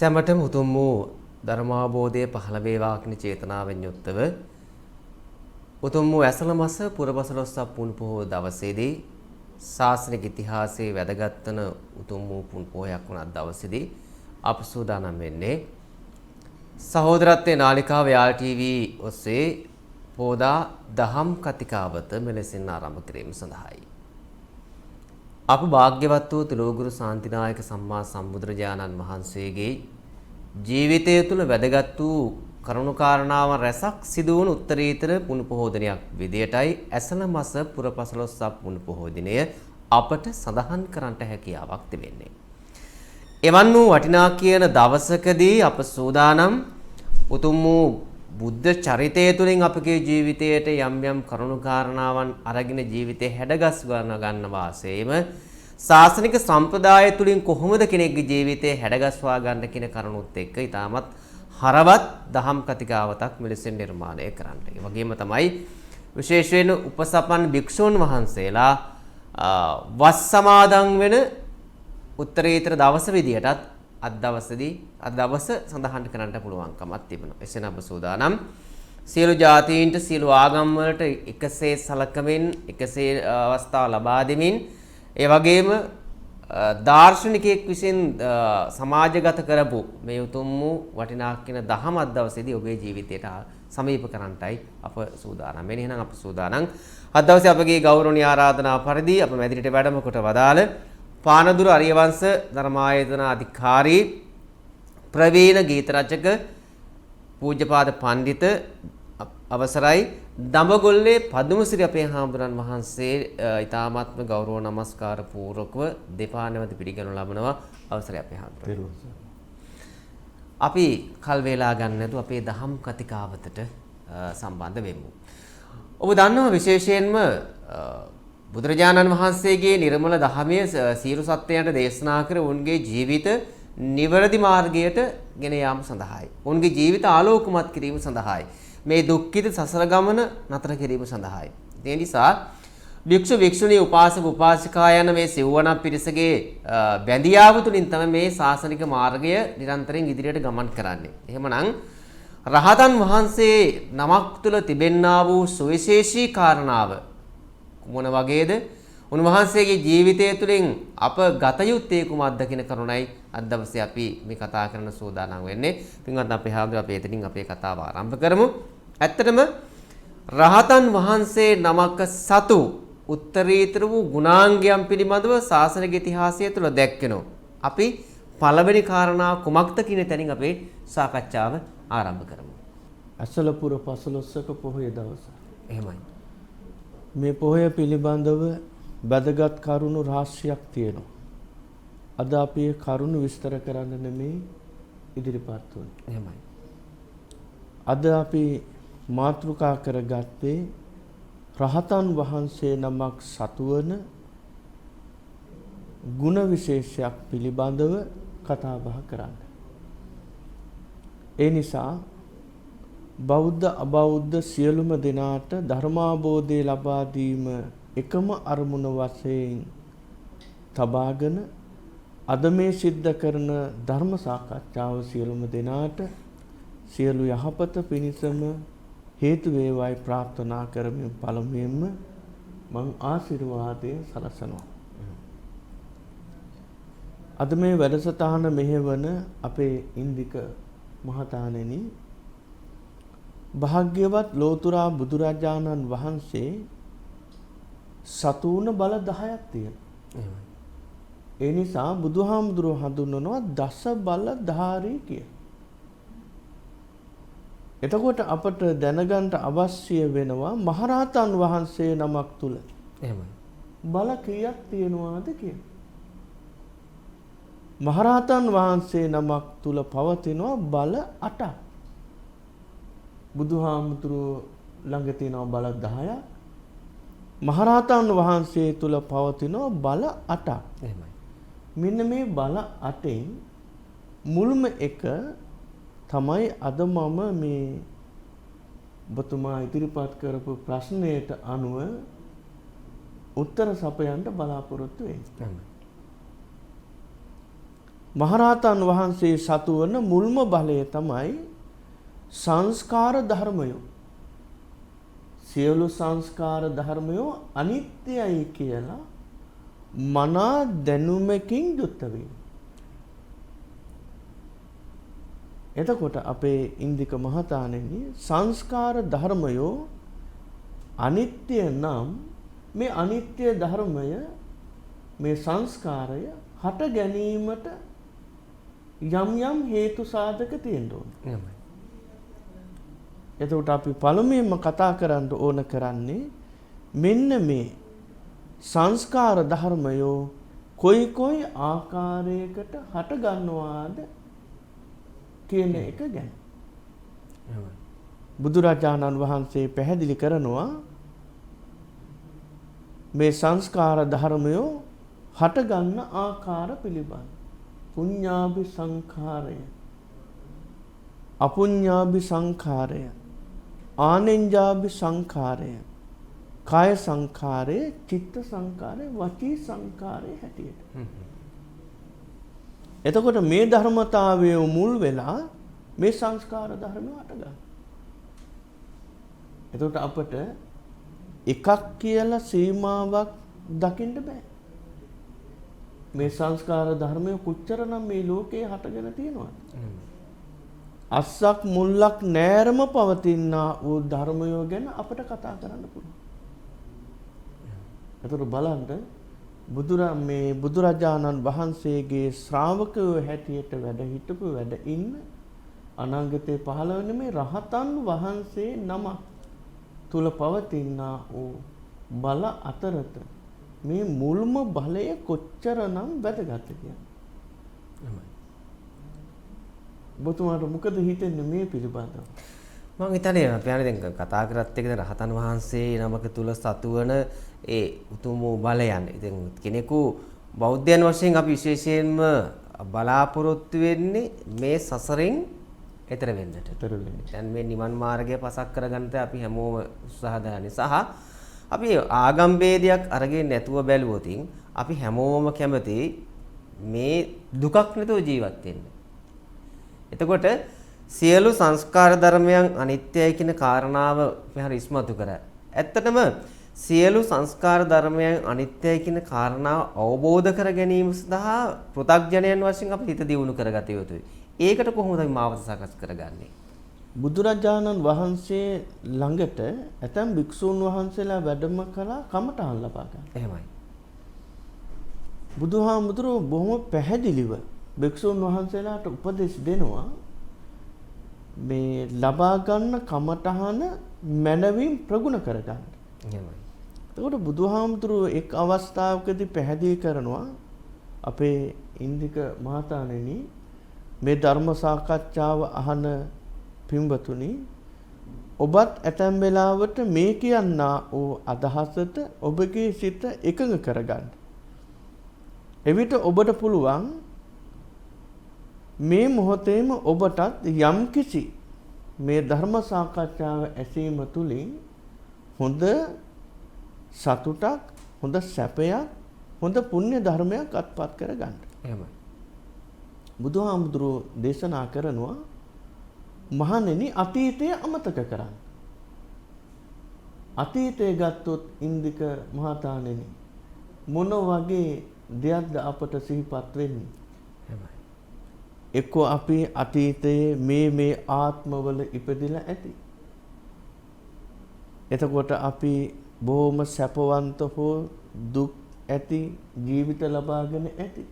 සැමටම උතුම් වූ ධර්මාබෝධය පහළ වේවා කියන චේතනාවෙන් යුක්තව උතුම් වූ ඇසළ මාස පුරපසළොස්වක පුන් පොහොය දවසේදී ශාසනික ඉතිහාසයේ වැදගත් වන උතුම් වූ පුන් පොහොයක් වන දවසේදී අප සූදානම් වෙන්නේ සහෝදරත්වයේ නාලිකාව යාල් ටීවී ඔස්සේ පෝදා දහම් කතිකාවත මෙලෙසින් ආරම්භ කිරීම සඳහායි. අප භාග්‍යවත් වූ තුලෝගුරු ශාන්තිනායක සම්මා සම්බුදුරජාණන් වහන්සේගේ ජීවිතය තුළ වැදගත් වූ කරුණු කාරණාවන් රැසක් සිදු වුණු උත්තරීතර පුන් පොහෝ දිනයක් විදියටයි ඇසළ මාස පුරපසළොස්වක පුන් පොහෝ දිනය අපට සඳහන් කරන්නට හැකියාවක් තිබෙන්නේ. එවන් වූ වටිනා කියන දවසකදී අප සූදානම් උතුම් වූ බුද්ධ චරිතය තුළින් අපගේ ජීවිතයට යම් යම් කරුණු කාරණාවන් අරගෙන ජීවිතේ හැඩගස් ගන්න වාසයේම ශාසනික සම්ප්‍රදාය තුළින් කොහොමද කෙනෙක්ගේ ජීවිතේ හැඩගස්වා ගන්න කියන කරුණුත් එක්ක ඊටමත් හරවත් දහම් කතිකාවතක් මෙලෙසින් නිර්මාණය කරන්න. ඒ වගේම තමයි විශේෂයෙන් උපසපන් භික්ෂුන් වහන්සේලා වස් සමාදන් වෙන උත්තරීතර දවස විදියටත් අද දවස සඳහන් කරන්නට පුළුවන්කමක් තිබෙනවා. එසේනම් අප සූදානම් සියලු ජාතීන්ට සියලු ආගම් වලට එකසේ සලකමින් එකසේ අවස්ථාව ලබා දෙමින් ඒ වගේම දාර්ශනිකයෙක් විසින් සමාජගත කරපු මේ උතුම් වූ වටිනා කියන දහම අද දවසේදී ඔබේ ජීවිතයට සමීප කරන්නටයි අප සූදානම් වෙන්නේ. එහෙනම් අප සූදානම් අද දවසේ අපගේ ගෞරවනීය ආරාධනා පරිදි අප මැදිරියට වැඩම කොට වදාළ පානදුර අරියවංශ ධර්මායතන අධිකාරී ප්‍රවීණ ගීත රචක පූජ්‍යපාද පඬිත අවසරයි දඹගොල්ලේ පදුමසිරි අපේ හාමුදුරන් වහන්සේ ඊ타මාත්ම ගෞරව නමස්කාර පූර්වකව දෙපා නැවත පිළිගනු ලබනවා. අවසරයි අපේ හාමුදුරන්. අපි කල් වේලා ගන්න නැතුව අපේ දහම් කතිකාවතට සම්බන්ධ වෙමු. ඔබ දන්නවා විශේෂයෙන්ම බුදුරජාණන් වහන්සේගේ නිර්මල දහමේ සියලු සත්‍යයන්ට දේශනා කර උන්ගේ ජීවිත නිවැරදි මාර්ගයට ගෙන යාම සඳහායි. උන්ගේ ජීවිත ආලෝකමත් කිරීම සඳහායි. මේ දුක්ඛිත සසර ගමන නතර කිරීම සඳහායි. ඒ නිසා භික්ෂු භික්ෂුණී උපාසක උපාසිකා යන මේ සිව්වන පිරිසගේ බැඳියාව තුළින් තමයි මේ ශාසනික මාර්ගය නිරන්තරයෙන් ඉදිරියට ගමන් කරන්නේ. එහෙමනම් රහතන් වහන්සේ නමක් තුළ තිබෙන්නා වූ සුවිශේෂී කාරණාව මොන වගේද? උන්වහන්සේගේ ජීවිතය තුළින් අප ගත යුත්තේ කුමක්ද කියන කරුණයි අද දවසේ අපි මේ කතා කරන සූදානම් වෙන්නේ. පින්වත් අපේ හාමුදුරුවෝ අපි එතනින් අපේ කතාව ආරම්භ කරමු. ඇත්තටම රහතන් වහන්සේ නමක සතු උත්තරීතර වූ ගුණාංගයන් පිළිබඳව ශාසනික ඉතිහාසය තුළ දැක්වෙනවා. අපි පළවෙනි කාරණා කුමක්ද කියන තැනින් අපේ සාකච්ඡාව ආරම්භ කරමු. ඇසළ පුර පසළොස්වක පොහොය දවස. එහෙමයි. මේ පොහොය පිළිබඳව වැදගත් කරුණු රාශියක් තියෙනවා. අද අපි ඒ කරුණු විස්තර කරන්න නෙමෙයි ඉදිරිපත් වුනේ. එහෙමයි. අද අපි මාතෘකා කරගත්තේ රහතන් වහන්සේ නමක් සතුවන ගුණ විශේෂයක් පිළිබඳව කතා බහ කරන්න. ඒ නිසා බෞද්ධ අබෞද්ධ සියලුම දෙනාට ධර්මාබෝධය ලබා දීම එකම අරමුණ වශයෙන් තබාගෙන අද මේ සිද්ධ කරන ධර්ම සාකච්ඡාව සියලුම දෙනාට සියලු යහපත පිණිසම හේතු වේවායි ප්‍රාර්ථනා කරමින් පළමුවෙන්ම මම ආශිර්වාදය සලසනවා. අද මේ වැඩසටහන මෙහෙවන අපේ ඉන්දික මහතාණෙනි භාග්‍යවත් ලෝතුරා බුදුරජාණන් වහන්සේ සතුන බල 10ක් තියෙනවා. ඒ නිසා බුදුහාමුදුරුවෝ හඳුන්වනවා දස බලධාරී කියලා. එතකොට අපට දැනගන්න අවශ්‍ය වෙනවා මහරහතන් වහන්සේ නමක් තුල එහෙමයි. බල කීයක් තියෙනවද කියලා. මහරහතන් වහන්සේ නමක් තුල පවතිනවා බල 8ක්. බුදුහාමුදුරුවෝ ළඟ තියෙනවා බල 10ක්. මහරහතන් වහන්සේ තුල පවතිනවා බල 8ක්. එහෙමයි. මෙන්න මේ බල 8න් මුල්ම එක තමයි අද මම මේ ඔබතුමා ඉදිරිපත් කරපු ප්‍රශ්නයට අනුව උත්තර සපයන්න බලාපොරොත්තු වෙන්නේ. මහරහතන් වහන්සේ සතු වන මුල්ම බලය තමයි සංස්කාර ධර්මය. සියලු සංස්කාර ධර්මය අනිත්‍යයි කියලා මනා දැනුමකින් යුක්ත වීම. එතකොට අපේ ඉන්දික මහතාණෙනි සංස්කාර ධර්මය අනිත්‍ය නම් මේ අනිත්‍ය ධර්මය මේ සංස්කාරය හට ගැනීමට යම් යම් හේතු සාධක තියෙන්න ඕනේ. එතකොට අපි පළමුවෙන්ම කතා කරන්න ඕන කරන්නේ මෙන්න මේ සංස්කාර ධර්මය කොයි කොයි ආකාරයකට හට ගන්නවාද කියන එක ගැන. බුදුරජාණන් වහන්සේ පැහැදිලි කරනවා මේ සංස්කාර ධර්මය හට ගන්න ආකාර පිළිබඳ. පුඤ්ඤාභි සංඛාරය, අපුඤ්ඤාභි සංඛාරය, ආනෙන්ජාභි සංඛාරය, කාය සංඛාරය, චිත්ත සංඛාරය, වචී සංඛාරය හැටියට. එතකොට මේ ධර්මතාවයේ මුල් වෙලා මේ සංස්කාර ධර්ම හට ගන්නවා. එතකොට අපට එකක් කියලා සීමාවක් දකින්න බෑ. මේ සංස්කාර ධර්මය කොච්චරනම් මේ ලෝකේ හටගෙන තියෙනවද? අස්සක් මුල්ලක් නෑරම පවතිනා වූ ධර්මය ගැන අපට කතා කරන්න පුළුවන්. එතකොට බලන්න බුදුරජාණන් වහන්සේගේ ශ්‍රාවකයෝ හැටියට වැඩ හිටපු වැඩ ඉන්න අනාගතේ පහළ වෙන මේ රහතන් වහන්සේ නම තුල පවතිනා වූ බල අතරත මේ මුල්ම බලය කොච්චරනම් වැදගත්ද කියන්නේ. ඔබතුමාට මොකද හිතෙන්නේ මේ පිළිබඳව? මම හිතන්නේ අපි දැන් කතා කරත් එක්ක රහතන් වහන්සේ නමක තුල සතුවන ඒ උතුම් වූ බලයන්. ඉතින් කෙනෙකු බෞද්ධයන් වශයෙන් අපි විශේෂයෙන්ම බලාපොරොත්තු වෙන්නේ මේ සසරෙන් එතර වෙන්නට. දැන් මේ නිවන් මාර්ගය පසක් කරගන්නට අපි හැමෝම උත්සාහ දරන්නේ. සහ අපි ආගම් ભેදයක් අරගෙන නැතුව බැලුවොත් අපි හැමෝම කැමති මේ දුකක් නැතුව ජීවත් වෙන්න. එතකොට සියලු සංස්කාර ධර්මයන් අනිත්‍යයි කියන කාරණාව මෙහර ඉස්මතු කරා. ඇත්තටම සියලු සංස්කාර ධර්මයන් අනිත්‍යයි කියන කාරණාව අවබෝධ කර ගැනීම සඳහා පෘථග්ජනයන් වශයෙන් අපි හිත දියුණු කරගත යුතුයි. ඒකට කොහොමද අපි මාවත සකස් කරගන්නේ? බුදුරජාණන් වහන්සේ ළඟට ඇතැම් භික්ෂූන් වහන්සේලා වැඩම කළා කමඨහන් ලබා ගන්න. එහෙමයි. බුදුහාමුදුරුවෝ බොහොම පැහැදිලිව භික්ෂූන් වහන්සේලාට උපදෙස් දෙනවා මේ ලබා ගන්න කමඨහන මනවින් ප්‍රගුණ කරගන්න. එහෙමයි. එතකොට බුදුහාමුදුරුවෝ එක් අවස්ථාවකදී පැහැදිලි කරනවා අපේ ඉන්දික මහතාණෙනි මේ ධර්ම සාකච්ඡාව අහන පින්වතුනි ඔබත් ඇතැම් වෙලාවට මේ කියන්නා වූ අදහසට ඔබගේ සිත එකඟ කරගන්න. එවිට ඔබට පුළුවන් මේ මොහොතේම ඔබටත් යම්කිසි මේ ධර්ම සාකච්ඡාව ඇසීම තුළින් හොඳ සතුටක්, හොඳ සැපයක්, හොඳ පුණ්‍ය ධර්මයක් අත්පත් කරගන්න. එහෙමයි. බුදුහාමුදුරුවෝ දේශනා කරනවා මහණෙනි අතීතය අමතක කරන්න. අතීතය ගත්තොත් ඉන්දික මහතාණෙනි මොන වගේ දෙයක්ද අපට සිහිපත් වෙන්නේ? එහෙමයි. එක්කෝ අපි අතීතයේ මේ ආත්මවල ඉපදිලා ඇති. එතකොට අපි බොහොම සැපවන්ත හෝ දුක් ඇති ජීවිත ලබාගෙන ඇති.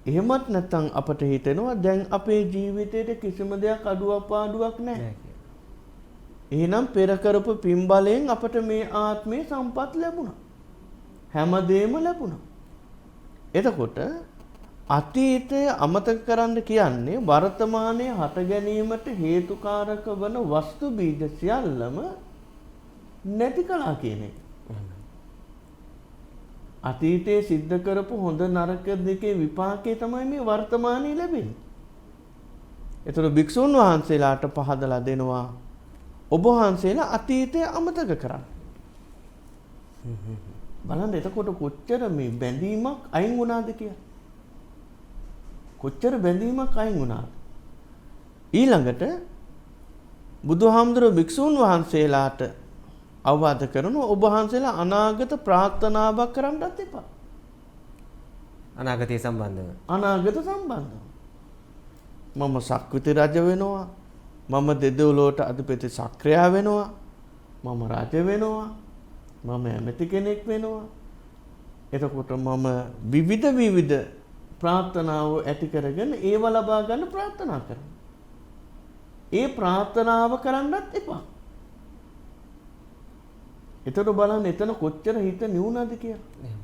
එහෙමත් නැත්නම් අපට හිතෙනවා දැන් අපේ ජීවිතේට කිසිම දෙයක් අඩුවක් නැහැ. එහෙනම් පෙර කරපු පින් බලයෙන් අපට මේ ආත්මේ සම්පත් ලැබුණා. හැමදේම ලැබුණා. එතකොට අතීතය අමතක කරන්න කියන්නේ වර්තමානයේ හට ගැනීමට හේතුකාරක වන වස්තු බීජ සියල්ලම නැති කළා කියන එක. අතීතයේ සිද්ධ කරපු හොඳ නරක දෙකේ විපාකේ තමයි මේ වර්තමානයේ ලැබෙන්නේ. ඒතර භික්ෂුන් වහන්සේලාට පහදලා දෙනවා ඔබ වහන්සේලා අතීතය අමතක කරන්න. බලන්න එතකොට කොච්චර මේ බැඳීමක් අයින් වුණාද කියලා. කොච්චර බැඳීමක් අයින් වුණාද? ඊළඟට බුදුහාමුදුරුවෝ භික්ෂූන් වහන්සේලාට අවවාද කරනවා ඔබ වහන්සේලා අනාගත ප්‍රාර්ථනාවක් කරන්නත් එපා. අනාගතය සම්බන්ධව. අනාගත සම්බන්ධව. මම සක්විති රජ වෙනවා. මම දෙදොලොවට අධිපති සක්‍රියා වෙනවා. මම රජ වෙනවා. මම ඇමති කෙනෙක් වෙනවා. එතකොට මම විවිධ ප්‍රාර්ථනාව ඇති කරගෙන ඒව ලබා ගන්න ප්‍රාර්ථනා කරනවා. ඒ ප්‍රාර්ථනාව කරන්නත් එපා. එතකොට බලන්න එතන කොච්චර හිත නිවුණාද කියලා.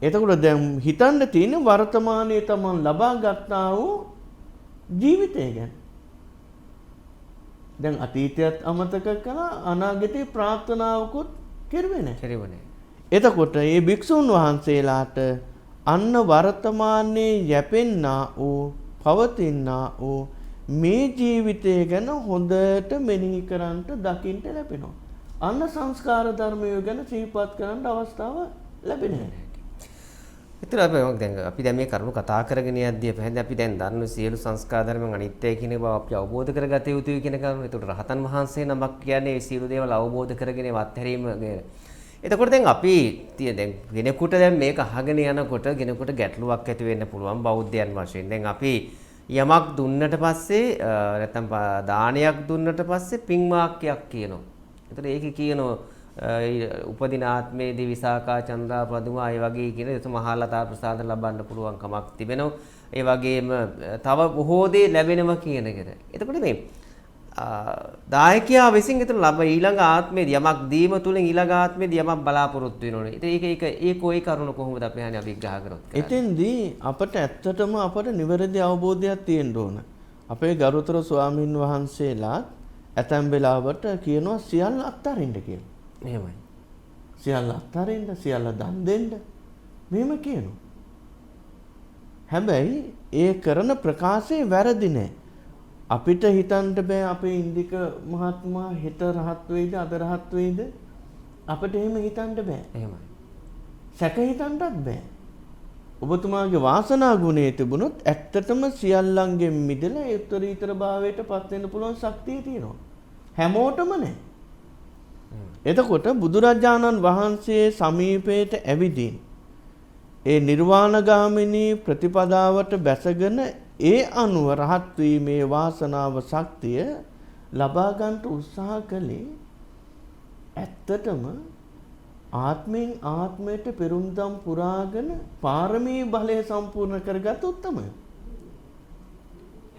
එතකොට දැන් හිතන්න තියෙන වර්තමානයේ තමන් ලබා ගන්නා වූ ජීවිතය ගැන. දැන් අතීතයත් අමතක කළා අනාගතේ ප්‍රාර්ථනාවකුත් කෙරුවේ නැහැ. එතකොට මේ භික්ෂුන් වහන්සේලාට අන්න වර්තමානයේ යැපෙන්නා වූ පවතිනා වූ මේ ජීවිතය ගැන හොඳට මෙනෙහි කරන්ට දකින්ට ලැබෙනවා. අන්න සංස්කාර ධර්මය ගැන සිහිපත් කරන්න අවස්ථාව ලැබෙනවා. ඒතර අපි දැන් මේ කරුණු කතා කරගෙන යද්දී පැහැදිලි අපි දැන් දන්න සියලු සංස්කාර ධර්මයන් අනිත්‍යයි කියන බව අපි අවබෝධ කරගත යුතුයි කියන කරුණ. ඒතකොට රහතන් වහන්සේ නමක් කියන්නේ සියලු දේවල් අවබෝධ කරගෙන වත්හැරීම ගැන. එතකොට දැන් අපි දැන් වෙනකොට දැන් මේක අහගෙන යනකොට කෙනෙකුට ගැටලුවක් ඇති වෙන්න පුළුවන් බෞද්ධයන් වශයෙන්. දැන් අපි යමක් දුන්නට පස්සේ නැත්නම් දානයක් දුන්නට පස්සේ පින් වාක්‍යයක් කියනවා. එතකොට ඒකේ කියනවා උපදින ආත්මයේදී විසාකා චන්ද්‍රා පදුමා ඒ වගේ කියන එතන මහලතා ප්‍රසාද ලබන්න පුළුවන් කමක් තිබෙනවා. ඒ වගේම තව බොහෝ දේ ලැබෙනවා කියන එකට. එතකොට මේ දායකයා විසින් එතන ඊළඟ ආත්මයේදී යමක් දීම තුලින් ඊළඟ ආත්මයේදී යමක් බලාපොරොත්තු වෙනෝනේ. ඉතින් ඒක කොයි කරුණ කොහොමද අපි හන්නේ අපි විග්‍රහ කරොත්. එතෙන්දී අපට ඇත්තටම අපට නිවැරදි අවබෝධයක් තියෙන්න ඕන. අපේ ගරුතර ස්වාමින් වහන්සේලා ඇතැම් වෙලාවට කියනවා සියල්ල අත්හරින්න කියලා. එහෙමයි. සියල්ල අත්හරින්න, සියල්ල දන් දෙන්න. මෙහෙම කියනවා. හැබැයි ඒ කරන ප්‍රකාශය වැරදි නෑ. අපිට හිතන්න බෑ අපේ ඉන්දික මහත්මයා හෙට රහත් වෙයිද අද රහත් වෙයිද? අපිට එහෙම හිතන්න බෑ. එහෙමයි. සැක හිතන්නත් බෑ. ඔබතුමාගේ වාසනා ගුණය තිබුණොත් ඇත්තටම සියල්ලංගෙන් මිදලා උත්තරීතර භාවයට පත් වෙන්න පුළුවන් ශක්තිය තියෙනවා. හැමෝටම නෑ. එතකොට බුදුරජාණන් වහන්සේ සමීපයට ඇවිදින් ඒ නිර්වාණගාමිනී ප්‍රතිපදාවට බැසගෙන ඒ අනුව රහත් වීමේ වාසනාව ශක්තිය ලබා ගන්නට උත්සාහ කළේ ඇත්තටම ආත්මෙන් ආත්මයට පෙරුම්දම් පුරාගෙන පාරමී බලය සම්පූර්ණ කරගත් උත්තමය.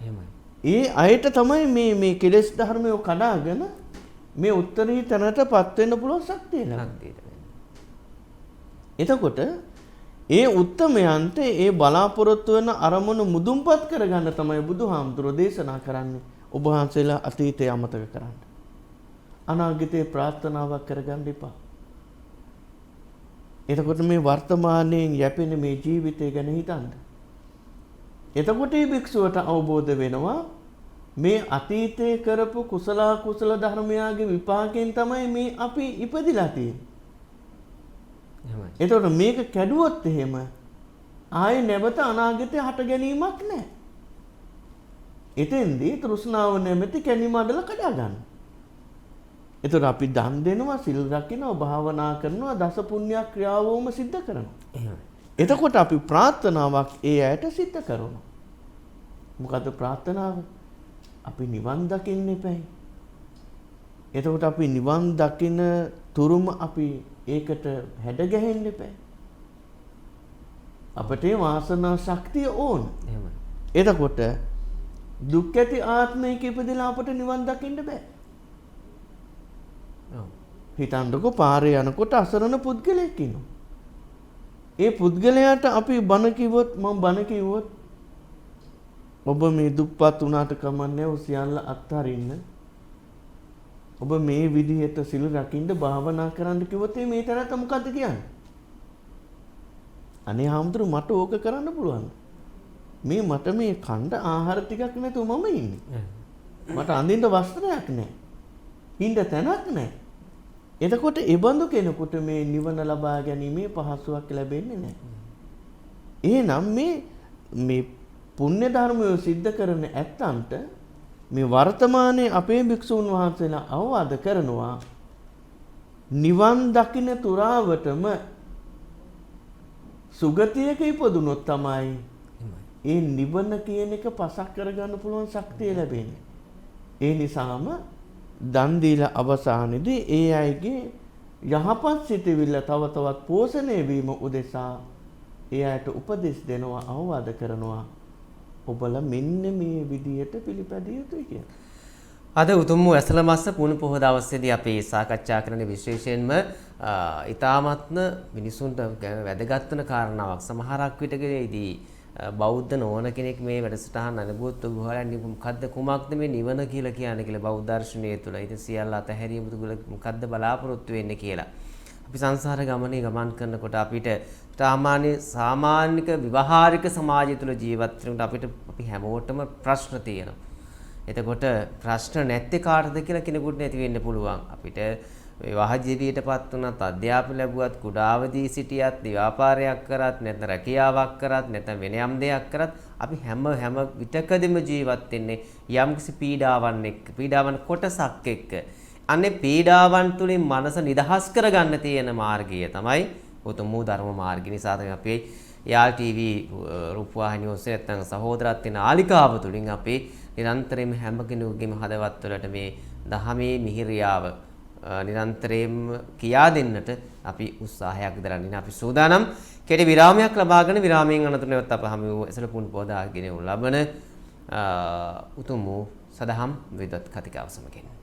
එහෙමයි. ඒ අයට තමයි මේ කෙලෙස් ධර්මය කඩාගෙන මේ උත්තරීතරටපත් වෙන්න පුළුවන් ශක්තිය ලැබෙන්නේ. එතකොට ඒ උත්තමයන්ට ඒ බලාපොරොත්තු වෙන අරමුණු මුදුන්පත් කරගන්න තමයි බුදුහාමුදුරෝ දේශනා කරන්නේ. ඔබ වහන්සේලා අතීතය අමතක කරන්න. අනාගතේ ප්‍රාර්ථනාවක් කරගන්න එපා. එතකොට මේ වර්තමානයෙන් යැපෙන මේ ජීවිතය ගැන හිතන්න. එතකොට මේ භික්ෂුවට අවබෝධ වෙනවා මේ අතීතයේ කරපු කුසල ධර්මයාගේ විපාකයෙන් තමයි මේ අපි ඉපදිලා තියෙන්නේ. එතකොට මේක කැඩුවොත් එහෙම ආයේ නැවත අනාගතේ හට ගැනීමක් නැහැ. එතෙන්දී තෘෂ්ණාව නැමැති කැණි මඩල කඩා ගන්න. එතකොට අපි දන් දෙනවා, සිල් රකින්නවා, භාවනා කරනවා, දස පුණ්‍ය ක්‍රියාවෝම සිද්ධ කරනවා. එතකොට අපි ප්‍රාර්ථනාවක් ඒ ඇයට සිද්ධ කරනවා. මොකද ප්‍රාර්ථනාව? අපි නිවන් දකින්න එපැයි. එතකොට අපි නිවන් දකින තුරුම අපි ඒකට හැඩ ගැහෙන්න එපැයි. අපට වාසනා ශක්තිය ඕන. එහෙමයි. එතකොට දුක් ඇති ආත්මයක ඉපදලා අපට නිවන් දකින්න බෑ. හිතන්නකො පාරේ යනකොට අසරණ පුද්ගලයෙක් ඉන්නවා. ඒ පුද්ගලයාට අපි බණ කිව්වොත් මම බණ කිව්වොත් ඔබ මේ දුප්පත් වුණාට කමන්නේ ඔය සියල්ල අත්හරින්න. ඔබ මේ විදිහට සිල් රකින්න භාවනා කරන්න කිව්වොත් මේ තරත මොකද්ද කියන්නේ? අනේ හාමුදුරු මට ඕක කරන්න පුළුවන්. මේ මට මේ කණ්ඩ ආහාර ටිකක් නැතුව මම ඉන්නේ. මට අඳින්න වස්ත්‍රයක් නැහැ. ඉන්න තැනක් නැහැ. එතකොට ඒ බඳු කෙනෙකුට මේ නිවන ලබා ගැනීමේ පහසුවක් ලැබෙන්නේ නැහැ. එහෙනම් මේ මේ පුණ්‍ය ධර්මය සිද්ධ කරන ඇත්තන්ට මේ වර්තමානයේ අපේ භික්ෂුන් වහන්සේලා අවවාද කරනවා නිවන් දකින්න තුරාවටම සුගතියක ඉපදුනොත් තමයි ඒ නිවන කියන එක පසක් කරගන්න පුළුවන් ශක්තිය ලැබෙන්නේ. ඒ නිසාම දන් දීලා අවසානයේදී ඒ අයගේ යහපත් සිතවිල්ල තව තවත් පෝෂණය වීම උදෙසා ඒ අයට උපදෙස් දෙනවා අවවාද කරනවා ඔබලා මෙන්න මේ විදියට පිළිපැදිය යුතුයි කියලා. අද උතුම් වූ ඇසළ මාස පුණු පොහොය දවසේදී අපි සාකච්ඡා කරන විශේෂයෙන්ම ඊ타මත්ම මිනිසුන්ට වැදගත් වෙන කාරණාවක්. සමහරක් විටකදී බෞද්ධ නොවන කෙනෙක් මේ වැඩසටහන අනුභවත් ඔබවලන්නේ මොකද්ද කුමක්ද මේ නිවන කියලා කියන්නේ කියලා බෞද්ධ දර්ශනය තුළ ඊට සියල්ල අතහැරීම තුළ මොකද්ද බලාපොරොත්තු වෙන්නේ කියලා. අපි සංසාර ගමනේ ගමන් කරනකොට අපිට සාමාන්‍යක විවහාරික සමාජය තුළ ජීවත් වෙනකොට අපිට අපි හැමෝටම ප්‍රශ්න තියෙනවා. එතකොට ප්‍රශ්න නැත්තේ කාටද කියලා කෙනෙකුට නැති වෙන්න පුළුවන්. අපිට විවාහ ජීවිතයටපත් වුණත් අධ්‍යාපන ලැබුවත් කුඩාවදී සිටියත් ව්‍යාපාරයක් කරත් නැත්නම් රැකියාවක් කරත් නැත්නම් වෙන යම් දෙයක් කරත් අපි හැම විටකදීම ජීවත් වෙන්නේ යම්කිසි පීඩාවන් කොටසක් එක්ක. අනේ පීඩාවන් තුලින් මනස නිදහස් කරගන්න තියෙන මාර්ගය තමයි උතුම් වූ ධර්ම මාර්ගය. නිසා තමයි අපි යාල් ටීවී රූපවාහිනිය ඔස්සේ නැත්නම් සහෝදරත්වයේ නාලිකාව තුලින් අපි නිරන්තරයෙන්ම හැම කෙනෙකුගේම හදවත් වලට මේ දහමේ මිහිරියාව නිරන්තරයෙන්ම කියා දෙන්නට අපි උත්සාහයක් දරන්නේ. අපි සූදානම් කෙටි විරාමයක් ලබාගෙන විරාමයෙන් අනතුරු නැවත අප හැම ඇසළ පුණු පොදාගෙන ලබන උතුම් වූ සදහම් විද්වත් කතිකාව සමගින්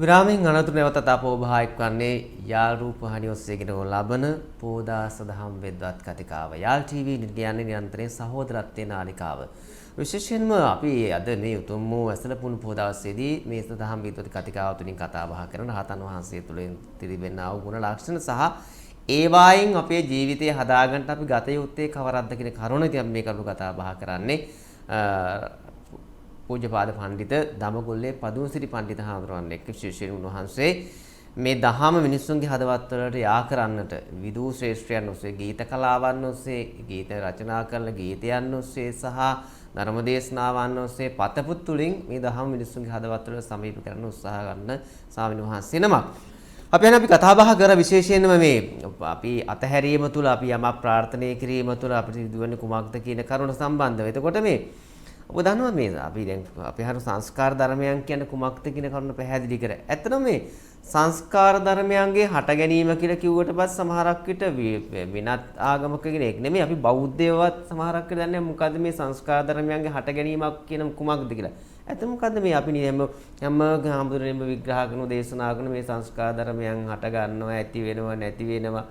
විරාමයෙන් අනතුරු නැවතත් අප ඔබ හා එක්වන්නේ යාල් රූපවාහිනිය ඔස්සේ ගෙන ලබන පෝදා සදහම් වෙද්වත් කතිකාව. යාල් ටීවී කියන්නේ නිරන්තරයෙන් සහෝදරත්වයේ නාලිකාව. විශේෂයෙන්ම අපි අද මේ උතුම් වූ ඇසළ පුණු පොහොය දවසේදී මේ සදහම් වෙද්වත් කතිකාව තුලින් කතා බහ කරන රහතන් වහන්සේ තුලින් තිබෙනා වූ ගුණ ලක්ෂණ සහ ඒවායින් අපේ ජීවිතය හදාගන්න අපි ගත යුත්තේ කවරක්ද කියන කරුණ ඉතින් අපි මේ කරුණු කතා බහ කරන්නේ. පූජ්‍යපාද පඬිත දමගොල්ලේ පදුන්සිරි පඬිත හාමුදුරුවන් එක්ක විශේෂයෙන් උන්වහන්සේ මේ දහම මිනිස්සුන්ගේ හදවත් වලට යා කරන්නට විදූ ශ්‍රේෂ්ඨයන් ඔස්සේ ගීත කලාවන් ඔස්සේ ගීත රචනා කරන ගීතයන් ඔස්සේ සහ ධර්ම දේශනාවන් ඔස්සේ පතපුත් තුලින් මේ දහම මිනිස්සුන්ගේ හදවත් වලට සමීප කරන්න උත්සාහ ගන්න ස්වාමීන් වහන්සේ නමක්. අපි කතා බහ කර විශේෂයෙන්ම මේ අපි අතහැරීම තුල අපි යමක් ප්‍රාර්ථනා කිරීම තුල අපිට සිදුවන්නේ කුමක්ද කියන කරුණ සම්බන්ධව. එතකොට මේ ඔබ දන්නවා මේ අපි දැන් අපි හරු සංස්කාර ධර්මයන් කියන්නේ කුමක්ද කියන කරුණ පැහැදිලි කර. ඇත්තටම මේ සංස්කාර ධර්මයන්ගේ හට ගැනීම කියලා කිව්වට පස්සේ සමහරක් විට වෙනත් ආගමක කෙනෙක් නෙමෙයි අපි බෞද්ධයවත් සමහරක් විට දන්නේ මොකද්ද මේ සංස්කාර ධර්මයන්ගේ හට ගැනීමක් කියන කුමක්ද කියලා. ඇත්ත මොකද්ද මේ අපි හැම හාමුදුරනෙම විග්‍රහ කරන දේශනා කරන මේ සංස්කාර ධර්මයන් හට ගන්නවා ඇති වෙනවා නැති වෙනවා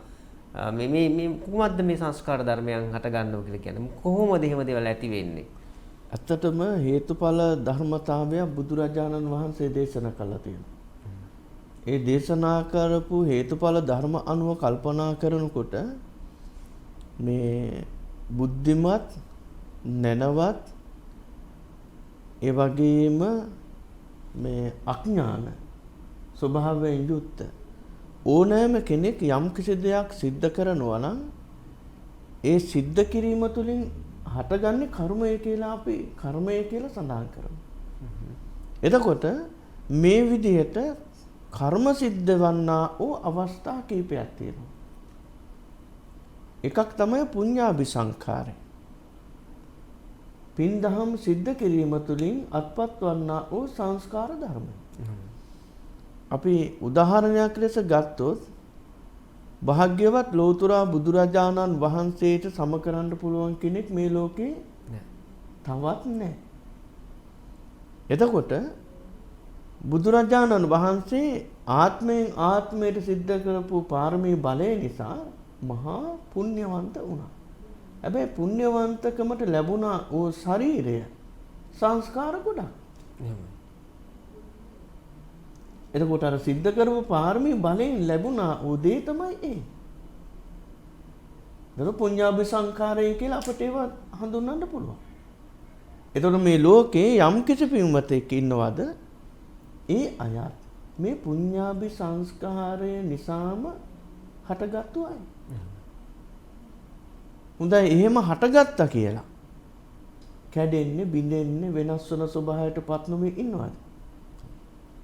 මේ කුමක්ද මේ සංස්කාර ධර්මයන් හට ගන්නවා කියලා කියන්නේ කොහොමද එහෙම දේවල් ඇති වෙන්නේ? ඇත්තටම හේතුඵල ධර්මතාවය බුදුරජාණන් වහන්සේ දේශනා කළා තියෙනවා. ඒ දේශනා කරපු හේතුඵල ධර්ම අනුව කල්පනා කරනකොට මේ බුද්ධිමත් නැනවත් ඒ වගේම මේ අඥාන ස්වභාවයෙන් යුක්ත ඕනෑම කෙනෙක් යම් කිසි දෙයක් සිද්ධ කරනවා නම් ඒ සිද්ධ කිරීම තුළින් හටගන්නේ කර්මය කියලා අපි කර්මය කියලා සඳහන් කරමු. එතකොට මේ විදිහට කර්ම සිද්ධ වන්නා වූ අවස්ථා කීපයක් තියෙනවා. එකක් තමයි පුඤ්ඤාභිසංඛාරය. පින් දහම් සිද්ධ කිරීම තුළින් අත්පත් වන්නා වූ සංස්කාර ධර්ම. අපි උදාහරණයක් ලෙස ගත්තොත් භාග්‍යවත් ලෝතුරා බුදුරජාණන් වහන්සේට සම කරන්න පුළුවන් කෙනෙක් මේ ලෝකේ තවත් නැහැ. එතකොට බුදුරජාණන් වහන්සේ ආත්මයෙන් ආත්මයට සිද්ධ කරපු පාරමී බලය නිසා මහා පුණ්‍යවන්ත වුණා. හැබැයි පුණ්‍යවන්තකමට ලැබුණා ඕ ශරීරය සංස්කාර ගොඩක්. එතකොට අර සිද්ධ කරපු පාරමී බලයෙන් ලැබුණා ඕ දේ තමයි ඒ. ඒක පුඤ්ඤාභිසංඛාරය කියලා අපිට ඒව හඳුන්වන්න පුළුවන්. එතකොට මේ ලෝකේ යම් කිසි පින්වතෙක් ඉන්නවද? ඒ අයත් මේ පුඤ්ඤාභි සංස්කාරය නිසාම හටගත්තු අය. හොඳයි එහෙම හටගත්තා කියලා. කැඩෙන්නේ, බිඳෙන්නේ, වෙනස් වෙන ස්වභාවයටපත් නොවි ඉන්නවද?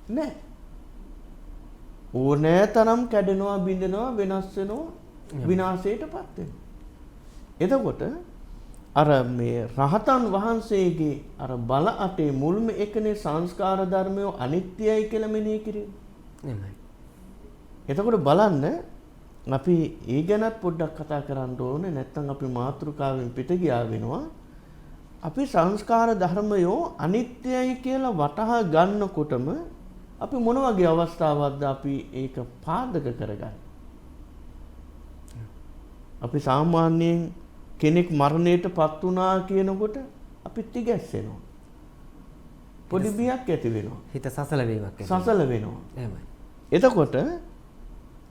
නැහැ. ඕනෑ තරම් කැඩෙනවා, බිඳෙනවා, වෙනස් වෙනවා, විනාශයටපත් වෙනවා. එතකොට අර මේ රහතන් වහන්සේගේ අර බල අටේ මුල්ම එකනේ සංස්කාර ධර්මය අනිත්‍යයි කියලා මෙනෙහි කිරීම. එහෙමයි. එතකොට බලන්න අපි ඒ ගැනත් පොඩ්ඩක් කතා කරන්න ඕනේ, නැත්නම් අපි මාතෘකාවෙන් පිට ගියා වෙනවා. අපි සංස්කාර ධර්මය අනිත්‍යයි කියලා වටහා ගන්නකොටම අපි මොන වගේ අවස්ථාවක්ද අපි ඒක පාදක කරගන්නේ? අපි සාමාන්‍යයෙන් කෙනෙක් මරණයටපත් වුණා කියනකොට අපි තිගැස්සෙනවා. පොඩි බියක් ඇති වෙනවා. හිත සසල වීමක් ඇති සසල වෙනවා. එහෙමයි. එතකොට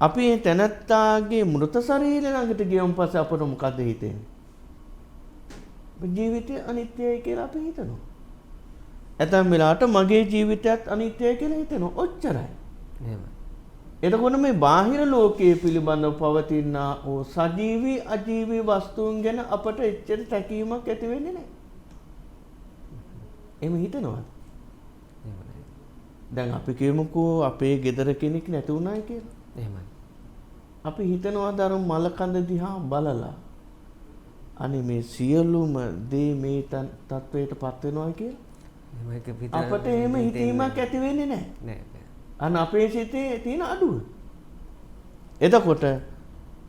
අපි මේ තනත්තාගේ මృత ශරීරය ළඟට ගියන් පස්සේ අපට මොකද හිතෙන්නේ? ජීවිතය අනිත්‍යයි කියලා අපි හිතනවා. ඇතැම් වෙලාවට මගේ ජීවිතයත් අනිත්‍යයි කියලා හිතනවා. ඔච්චරයි. එහෙමයි. එතකොට මේ බාහිර ලෝකයේ පිළිබඳව පවතින ඕ සජීවී අජීවී වස්තුන් ගැන අපට එච්චර තැකීමක් ඇති වෙන්නේ නැහැ. එහෙම හිතනවද? එහෙමයි. දැන් අපි කියමුකෝ අපේ ගෙදර කෙනෙක් නැති වුණායි කියලා. එහෙමයි. අපි හිතනවාද අර මල කඳ දිහා බලලා අනේ මේ සියලුම දේ මේ තත්වයටපත් වෙනවා කියලා? අපට එහෙම හිතීමක් ඇති වෙන්නේ නැහැ. නෑ. අන්න අපේ සිතේ තියෙන අඩුව. එතකොට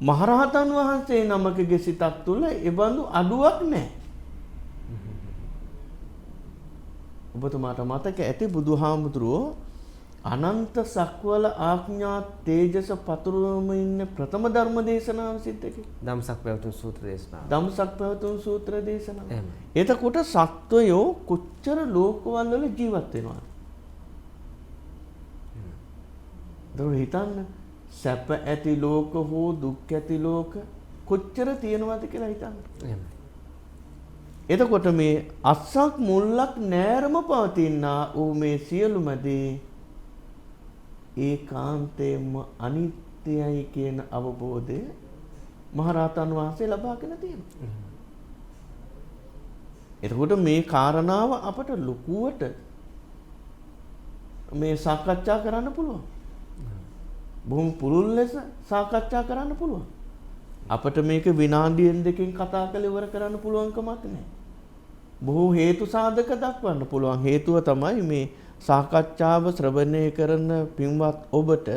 මහරහතන් වහන්සේ නමකගේ සිතක් තුළ ඒ බඳු අඩුවක් නැහැ. ඔබතුමාට මතක ඇති බුදුහාමුදුරුවෝ අනන්ත සක්වල ආඥා තේජස පතුරවම ඉන්න ප්‍රථම ධර්ම දේශනාව සිද්ධ කළේ. ධම්සක් පැවතුම් සූත්‍ර දේශනාව. ධම්සක් පැවතුම් සූත්‍ර දේශනාව. එහෙමයි. එතකොට සත්වයෝ කොච්චර ලෝකවල වල ජීවත් වෙනවද? දොර හිතන්න සැප ඇති ලෝක හෝ දුක් ඇති ලෝක කොච්චර තියෙනවද කියලා හිතන්න. එහෙමයි. එතකොට මේ අස්සක් මුල්ලක් නෑරම පවතිනා ඌ මේ සියලුම දේ ඒකාන්තයෙන්ම අනිත්‍යයි කියන අවබෝධය මහරහතන් වහන්සේ ලබාගෙන තියෙනවා. එතකොට මේ කාරණාව අපට ලොකුවට මේ සාකච්ඡා කරන්න පුළුවන්. බොහොම පුළුල් ලෙස සාකච්ඡා කරන්න පුළුවන්. අපිට මේක විනාඩියෙන් දෙකකින් කතා කරලා ඉවර කරන්න පුළුවන් කමක් නැහැ. බොහෝ හේතු සාධක දක්වන්න පුළුවන්. හේතුව තමයි මේ සාකච්ඡාව ශ්‍රවණය කරන පින්වත් ඔබට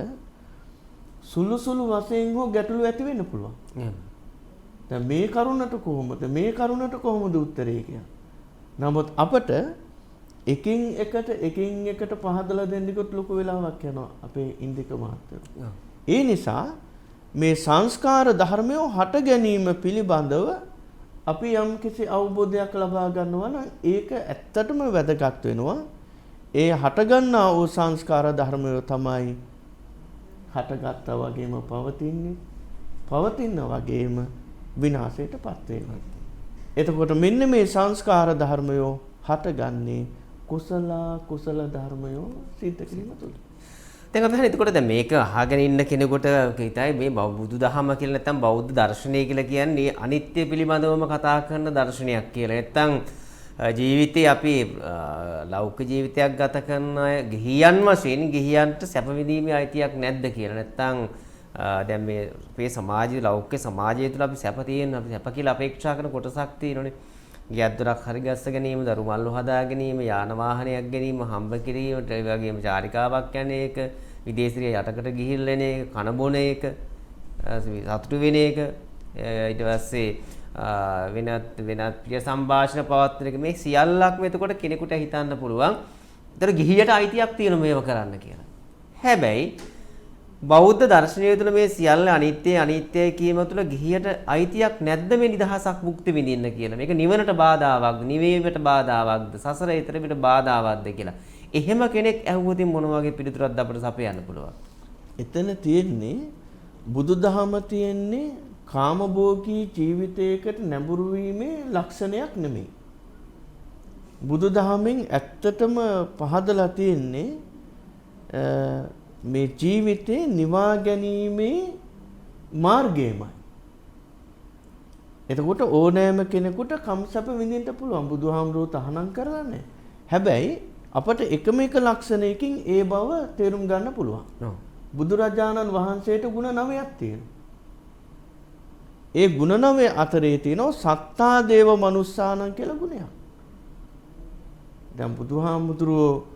සුළු සුළු වශයෙන් හෝ ගැටලු ඇති වෙන්න පුළුවන්. දැන් මේ කරුණට කොහොමද උත්තරේ කියන්නේ? නමුත් අපට එකින් එකට පහදලා දෙන්නකොට ලොකු වෙලාවක් යනවා අපේ ඉන්දික මහත්තයෝ. ඒ නිසා මේ සංස්කාර ධර්මය හට ගැනීම පිළිබඳව අපි යම් කිසි අවබෝධයක් ලබා ගන්නවා නම් ඒක ඇත්තටම වැදගත් වෙනවා. ඒ හටගන්නා වූ සංස්කාර ධර්මය තමයි හටගත්තා වගේම පවතින වගේම විනාශයටපත් වෙනවා. එතකොට මෙන්න මේ සංස්කාර ධර්මය හටගන්නේ කුසල ධර්මය සිද්ධ කිරීම තුළ. දැන් අපි හරියට එතකොට දැන් මේක අහගෙන ඉන්න කෙනෙකුට හිතයි මේ බුදුදහම කියලා නැත්නම් බෞද්ධ දර්ශනය කියලා කියන්නේ අනිත්‍ය පිළිබඳවම කතා කරන දර්ශනයක් කියලා. නැත්නම් ජීවිතේ අපි ලෞකික ජීවිතයක් ගත කරන අය ගිහියන් වශයෙන් ගිහියන්ට සැප විඳීමේ අයිතියක් නැද්ද කියලා. නැත්නම් දැන් මේ අපේ සමාජයේ ලෞකික සමාජය තුළ අපි සැප තියෙන අපි සැප කියලා අපේක්ෂා කරන කොටසක් තියෙනනේ. ගියක් දොරක් හරි ගස්ස ගැනීම, දරු මල්ලු හදා ගැනීම, යාන වාහනයක් ගැනීම, හම්බ කිරීමට ඒ වගේම චාරිකාවක් යන එක, විදේශීය යටකට ගිහිල්ලා එන එක, කන බොන එක, සතුටු වෙන එක, ඊට පස්සේ වෙනත් ප්‍රිය සංഭാෂණ පවත්වන එක, මේ සියල්ලක්ම එතකොට කෙනෙකුට හිතන්න පුළුවන්. ඒතර ගිහියට අයිතියක් තියෙන මේව කරන්න කියලා. හැබැයි බෞද්ධ දර්ශනය තුළ මේ සියල්ල අනිත්‍යයි කීම තුළ ගිහියට අයිතියක් නැද්ද මේ නිදහසක් මුක්ති විඳින්න කියලා. මේක නිවනට බාධාවක්ද, නිවීමට බාධාවක්ද, සසර ඊතරමිට බාධාවක්ද කියලා. එහෙම කෙනෙක් ඇහුවොත් මොන වගේ පිළිතුරක්ද අපිට සපයන්න පුළුවන්? එතන තියෙන්නේ බුදුදහම තියෙන්නේ කාමභෝගී ජීවිතයකට නැඹුරු වීමේ ලක්ෂණයක් නෙමෙයි. බුදුදහමෙන් ඇත්තටම පහදලා තියෙන්නේ මේ ජීවිතේ නිවා ගැනීමේ මාර්ගයමයි. එතකොට ඕනෑම කෙනෙකුට කම්සප විඳින්න පුළුවන්. බුදුහාමුදුරුවෝ තහනම් කරලා නැහැ. හැබැයි අපට එකම එක ලක්ෂණයකින් ඒ බව තේරුම් ගන්න පුළුවන්. බුදුරජාණන් වහන්සේට ගුණ 9ක් තියෙනවා. ඒ ගුණ 9 අතරේ තියෙනවා සත්තා දේව මනුස්සානං කියලා ගුණයක්. දැන් බුදුහාමුදුරුවෝ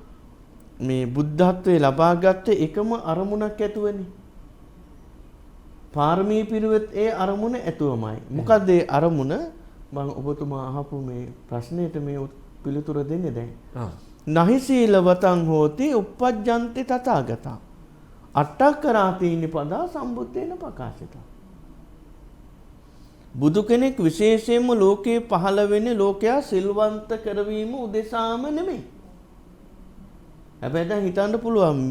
මේ බුද්ධත්වයේ ලබා ගත්තේ එකම අරමුණක් ඇතුවනේ. පාරමී පිරුවෙත් ඒ අරමුණ ඇතුවමයි. මොකද ඒ අරමුණ මම ඔබතුමා අහපු මේ ප්‍රශ්නෙට මේ පිළිතුර දෙන්නේ දැන්. නහි සීලවතං හෝති uppajjanti තථාගතං. අට්ඨකරාතීනි පදා සම්බුත්තේන ප්‍රකාශිතා. බුදු කෙනෙක් විශේෂයෙන්ම ලෝකේ පහළ වෙන්නේ ලෝකයා සිල්වන්ත කරවීම උදෙසාම නෙමෙයි. හැබැයි දැන් හිතන්න පුළුවන්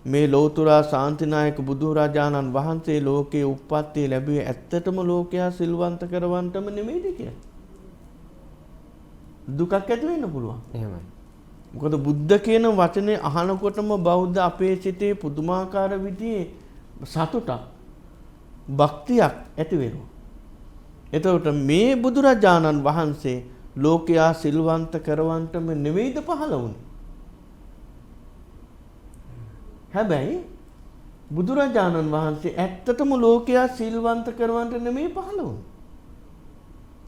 මේ ලෝතුරා ශාන්තිනායක බුදුරජාණන් වහන්සේ ලෝකේ උප්පත්තිය ලැබුවේ ඇත්තටම ලෝකයා සිල්වන්ත කරවන්නටම නෙමෙයිද කියලා. දුකක් ඇති වෙන්න පුළුවන්. එහෙමයි. මොකද බුද්ධ කියන වචනේ අහනකොටම බෞද්ධ අපේ සිතේ පුදුමාකාර විදිහේ සතුටක් භක්තියක් ඇති වෙනවා. එතකොට මේ බුදුරජාණන් වහන්සේ ලෝකයා සිල්වන්ත කරවන්නටම නෙවෙයිද පහළ වුණේ. හැබැයි බුදුරජාණන් වහන්සේ ඇත්තටම ලෝකයා සිල්වන්ත කරවන්නට නෙමෙයි පහළ වුණේ.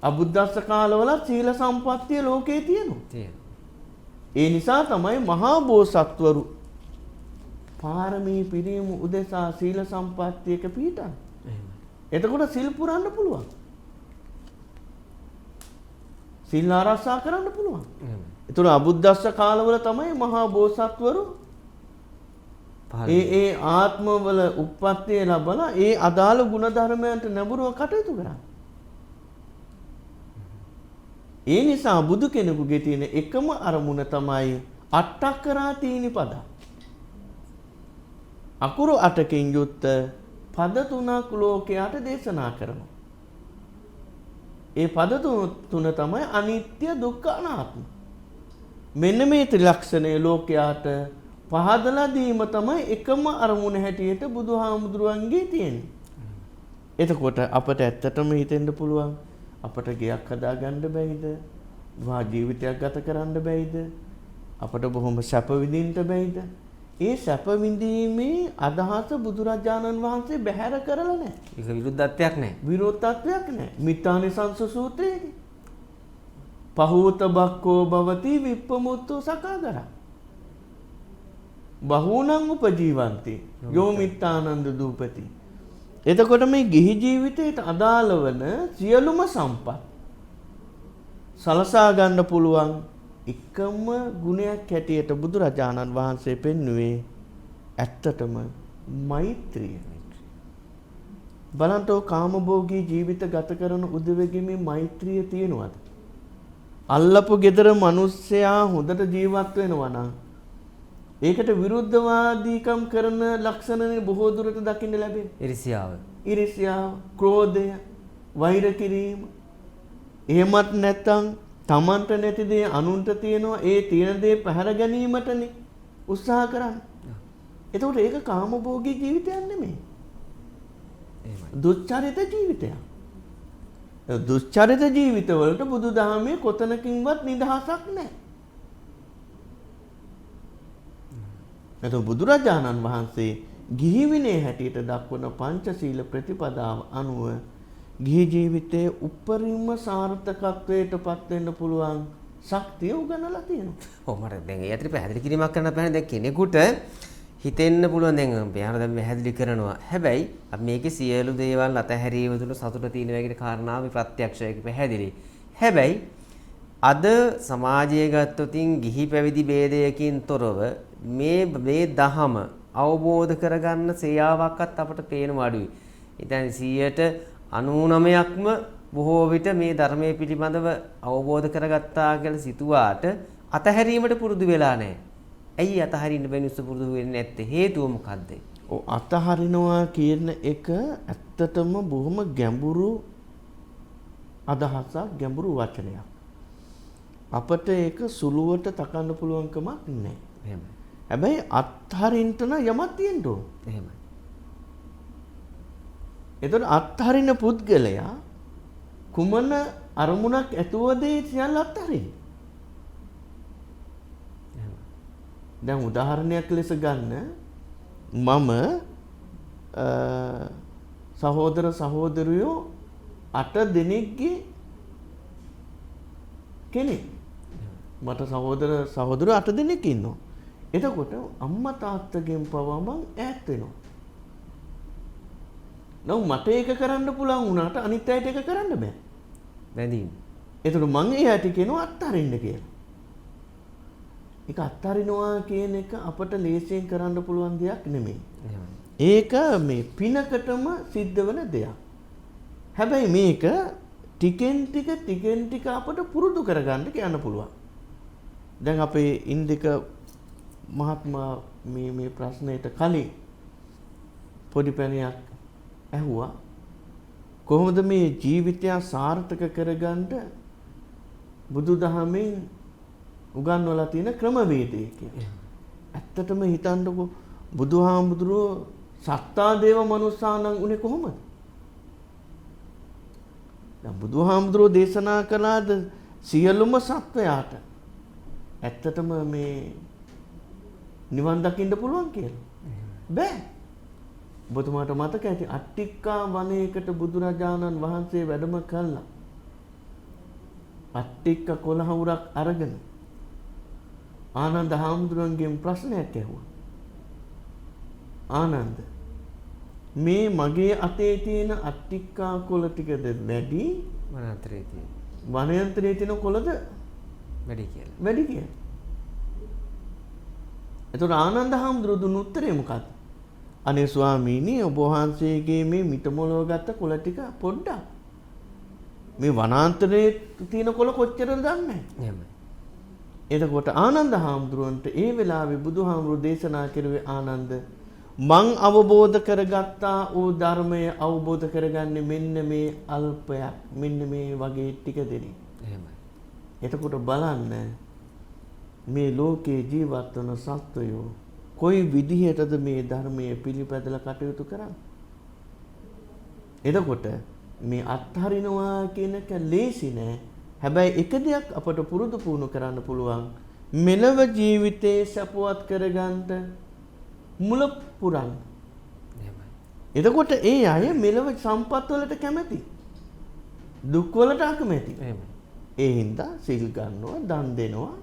අබුද්දස්ස කාලවල සීල සම්පත්තිය ලෝකේ තියෙනවා. ඒ නිසා තමයි මහා බෝසත්වරු පාරමී පිරීම උදෙසා සීල සම්පත්තියක පිහිටන්නේ. එතකොට සිල් පුරන්න පුළුවන්. සිල් ආරක්ෂා කරන්න පුළුවන්. ඒතර අබුද්දස්ස කාලවල තමයි මහා බෝසත්වරු ඒ ආත්මවල උප්පත්තිය ලැබලා ඒ අදාළ ගුණ ධර්මයන්ට නැඹුරුව කටයුතු කරන්නේ. ඒ නිසා බුදු කෙනෙකුගේ තියෙන එකම අරමුණ තමයි අට්ඨකරාතීනි පද. අකුරු 8කින් යුක්ත පද 3ක් ලෝකයට දේශනා කරනවා. ඒ පද තුන තමයි අනිත්‍ය දුක්ඛ අනාත්ම. මෙන්න මේ ත්‍රිලක්ෂණය ලෝකයට පහදලා දීම තමයි එකම අරමුණ හැටියට බුදුහාමුදුරුවන්ගේ තියෙන්නේ. එතකොට අපට ඇත්තටම හිතෙන්න පුළුවන් අපට ගෙයක් හදාගන්න බැයිද? විවාහ ජීවිතයක් ගත කරන්න බැයිද? අපට බොහොම සැප විඳින්න බැයිද? ඒ සැප විඳීමේ අදහස බුදුරජාණන් වහන්සේ බැහැර කරලා නැහැ. ඒක විරුද්ධත්වයක් නැහැ. විරෝධත්වයක් නැහැ. මිත්‍යානිසංස සූත්‍රයේදී පහූත බක්කෝ භවති විප්පමුත්තු සකාගරා බහූනං උපජීවಂತಿ යෝ මිත්‍යානන්ද දූපති. එතකොට මේ ගිහි ජීවිතයට අදාළ වන සියලුම සම්පත් සලසා ගන්න පුළුවන් එකම ගුණයක් හැටියට බුදුරජාණන් වහන්සේ පෙන්වුවේ ඇත්තටම මෛත්‍රිය. බලන්තෝ කාමභෝගී ජීවිත ගත කරන උදවියගේ මේ මෛත්‍රිය තියෙනවද? අල්ලපු gedara මිනිස්සයා හොඳට ජීවත් වෙනවා නම් ඒකට විරුද්ධවාදීකම් කරන ලක්ෂණනේ බොහෝ දුරට දකින්න ලැබෙන්නේ. ඉරිසියාව, ක්‍රෝධය, වෛර කිරීම. එහෙමත් නැත්නම් තමන්ට නැති දේ අනුන්ට තියෙනවා, ඒ තියෙන දේ පැහැර ගැනීමටනේ උත්සාහ කරන්නේ. එතකොට ඒක කාමභෝගී ජීවිතයක් නෙමෙයි. දුස්චරිත ජීවිතයක්. දුස්චරිත ජීවිතවලට බුදුදහමේ කොතනකින්වත් නිදහසක් නැහැ. එතකොට බුදුරජාණන් වහන්සේ ගිහි විනය හැටියට දක්වන පංචශීල ප්‍රතිපදාව අනුව ගිහි ජීවිතයේ උපරිම සාර්ථකත්වයට පත් වෙන්න පුළුවන් ශක්තිය උගන්වලා තියෙනවා. ඔව් මට දැන් ඒ අතර පැහැදිලි කිරීමක් කරන්න බෑනේ. දැන් කෙනෙකුට හිතෙන්න පුළුවන් දැන් මෙයාලා දැන් පැහැදිලි කරනවා. හැබැයි අපි මේකේ සියලු දේවල් අතහැරීම තුළ සතුට තියෙන වගේ කාරණාව ප්‍රත්‍යක්ෂයක පැහැදිලි. හැබැයි අද සමාජයේ ගත්තොතින් ගිහි පැවිදි ભેදයකින් තොරව මේ දහම අවබෝධ කරගන්න සේයාවක්වත් අපට පේනවා අඩුයි. ඉතින් 99%ක්ම බොහෝ විට මේ ධර්මයේ පිළිබඳව අවබෝධ කරගත්තා කියලා සිතුවාට අතහැරීමට පුරුදු වෙලා නැහැ. ඇයි අතහරින්න බැරි උස පුරුදු වෙන්නේ නැත්තේ? හේතුව මොකද්ද? ඔව් අතහරිනවා කියන එක ඇත්තටම බොහොම ගැඹුරු අදහසක්, ගැඹුරු වචනයක්. අපට ඒක සුළුවට තකන්න පුළුවන් කමක් නැහැ. එහෙමයි. හැබැයි අත්හරින්න යමක් තියෙන්න ඕන. එහෙමයි. එතකොට අත්හරින පුද්ගලයා කුමන අරමුණක් ඇතුවද ඒ සියල්ල අත්හරින්නේ? දැන් උදාහරණයක් ලෙස ගන්න මම සහෝදර සහෝදරියෝ 8 දෙනෙක්ගේ කෙනෙක්. මට සහෝදරයෝ 8 දෙනෙක් ඉන්නවා. එතකොට අම්මා තාත්තගෙන් පවා මං ඈත් වෙනවා. නෝ මට ඒක කරන්න පුළුවන් වුණාට අනිත් අයට ඒක කරන්න බෑ. බැඳීම. එතකොට මං එයාට කියනවා අත්හරින්න කියලා. ඒක අත්හරිනවා කියන එක අපට ලේසියෙන් කරන්න පුළුවන් දෙයක් නෙමෙයි. ඒක මේ පිනකටම සිද්ධ වෙන දෙයක්. හැබැයි මේක ටිකෙන් ටික අපට පුරුදු කරගන්න කියන්න පුළුවන්. දැන් අපේ ඉන්දික මහත්මයා මේ ප්‍රශ්නෙට කලින් පොඩි පැනයක් ඇහුවා. කොහොමද මේ ජීවිතය සාර්ථක කරගන්න බුදුදහමෙන් උගන්වලා තියෙන ක්‍රමවේදය කියලා. ඇත්තටම හිතන්නකෝ බුදුහාමුදුරුවෝ සත්තා දේව මනුස්සානං උනේ කොහොමද? දැන් බුදුහාමුදුරුවෝ දේශනා කළාද සියලුම සත්වයාට ඇත්තටම මේ නිවන් දකින්න පුළුවන් කියලා? බෑ. ඔබතුමාට මතක ඇති අට්ටික්කා වනයේකට බුදුරජාණන් වහන්සේ වැඩම කළා. අට්ටික්ක කොළහවුරක් අරගෙන ආනන්ද හාමුදුරුවන්ගෙන් ප්‍රශ්නයක් ඇහුවා. ආනන්ද මේ මගේ අතේ තියෙන අට්ටික්කා කොළ ටිකද වැඩි වනාන්තරයේ තියෙන වනාන්තරයේ තියෙන කොළද වැඩි කියලා. වැඩි කියලා. එතකොට ආනන්ද හාමුදුරුවෝ දුන්න උත්තරේ මොකක්ද? අනේ ස්වාමීනි ඔබ වහන්සේගේ මේ මිටමොලව ගත්ත කොළ ටික පොඩ්ඩක් මේ වනාන්තරයේ තියෙන කොළ කොච්චරද දන්නේ නැහැ. එහෙමයි. එතකොට ආනන්ද හාමුදුරුවන්ට ඒ වෙලාවේ බුදුහාමුදුරුවෝ දේශනා කරුවේ ආනන්ද මං අවබෝධ කරගත්තා වූ ධර්මය අවබෝධ කරගන්නේ මෙන්න මේ අල්පයක් මෙන්න මේ වගේ ටික දෙනෙක්. එහෙමයි. එතකොට බලන්න මේ ලෝකේ ජීවත් වන සත්වයෝ කොයි විදිහටද මේ ධර්මයේ පිළිපැදලා කටයුතු කරන්නේ? එතකොට මේ අත්හරිනවා කියන එක ලේසි නෑ. හැබැයි එක දෙයක් අපට පුරුදු පුහුණු කරන්න පුළුවන්. මෙලව ජීවිතේ සපවත් කරගන්න මුල පුරන්න. එතකොට ඒ අය මෙලව සම්පත් වලට කැමති. දුක් වලට අකමැති. ඒ හින්දා සිල් ගන්නවා, දන් දෙනවා,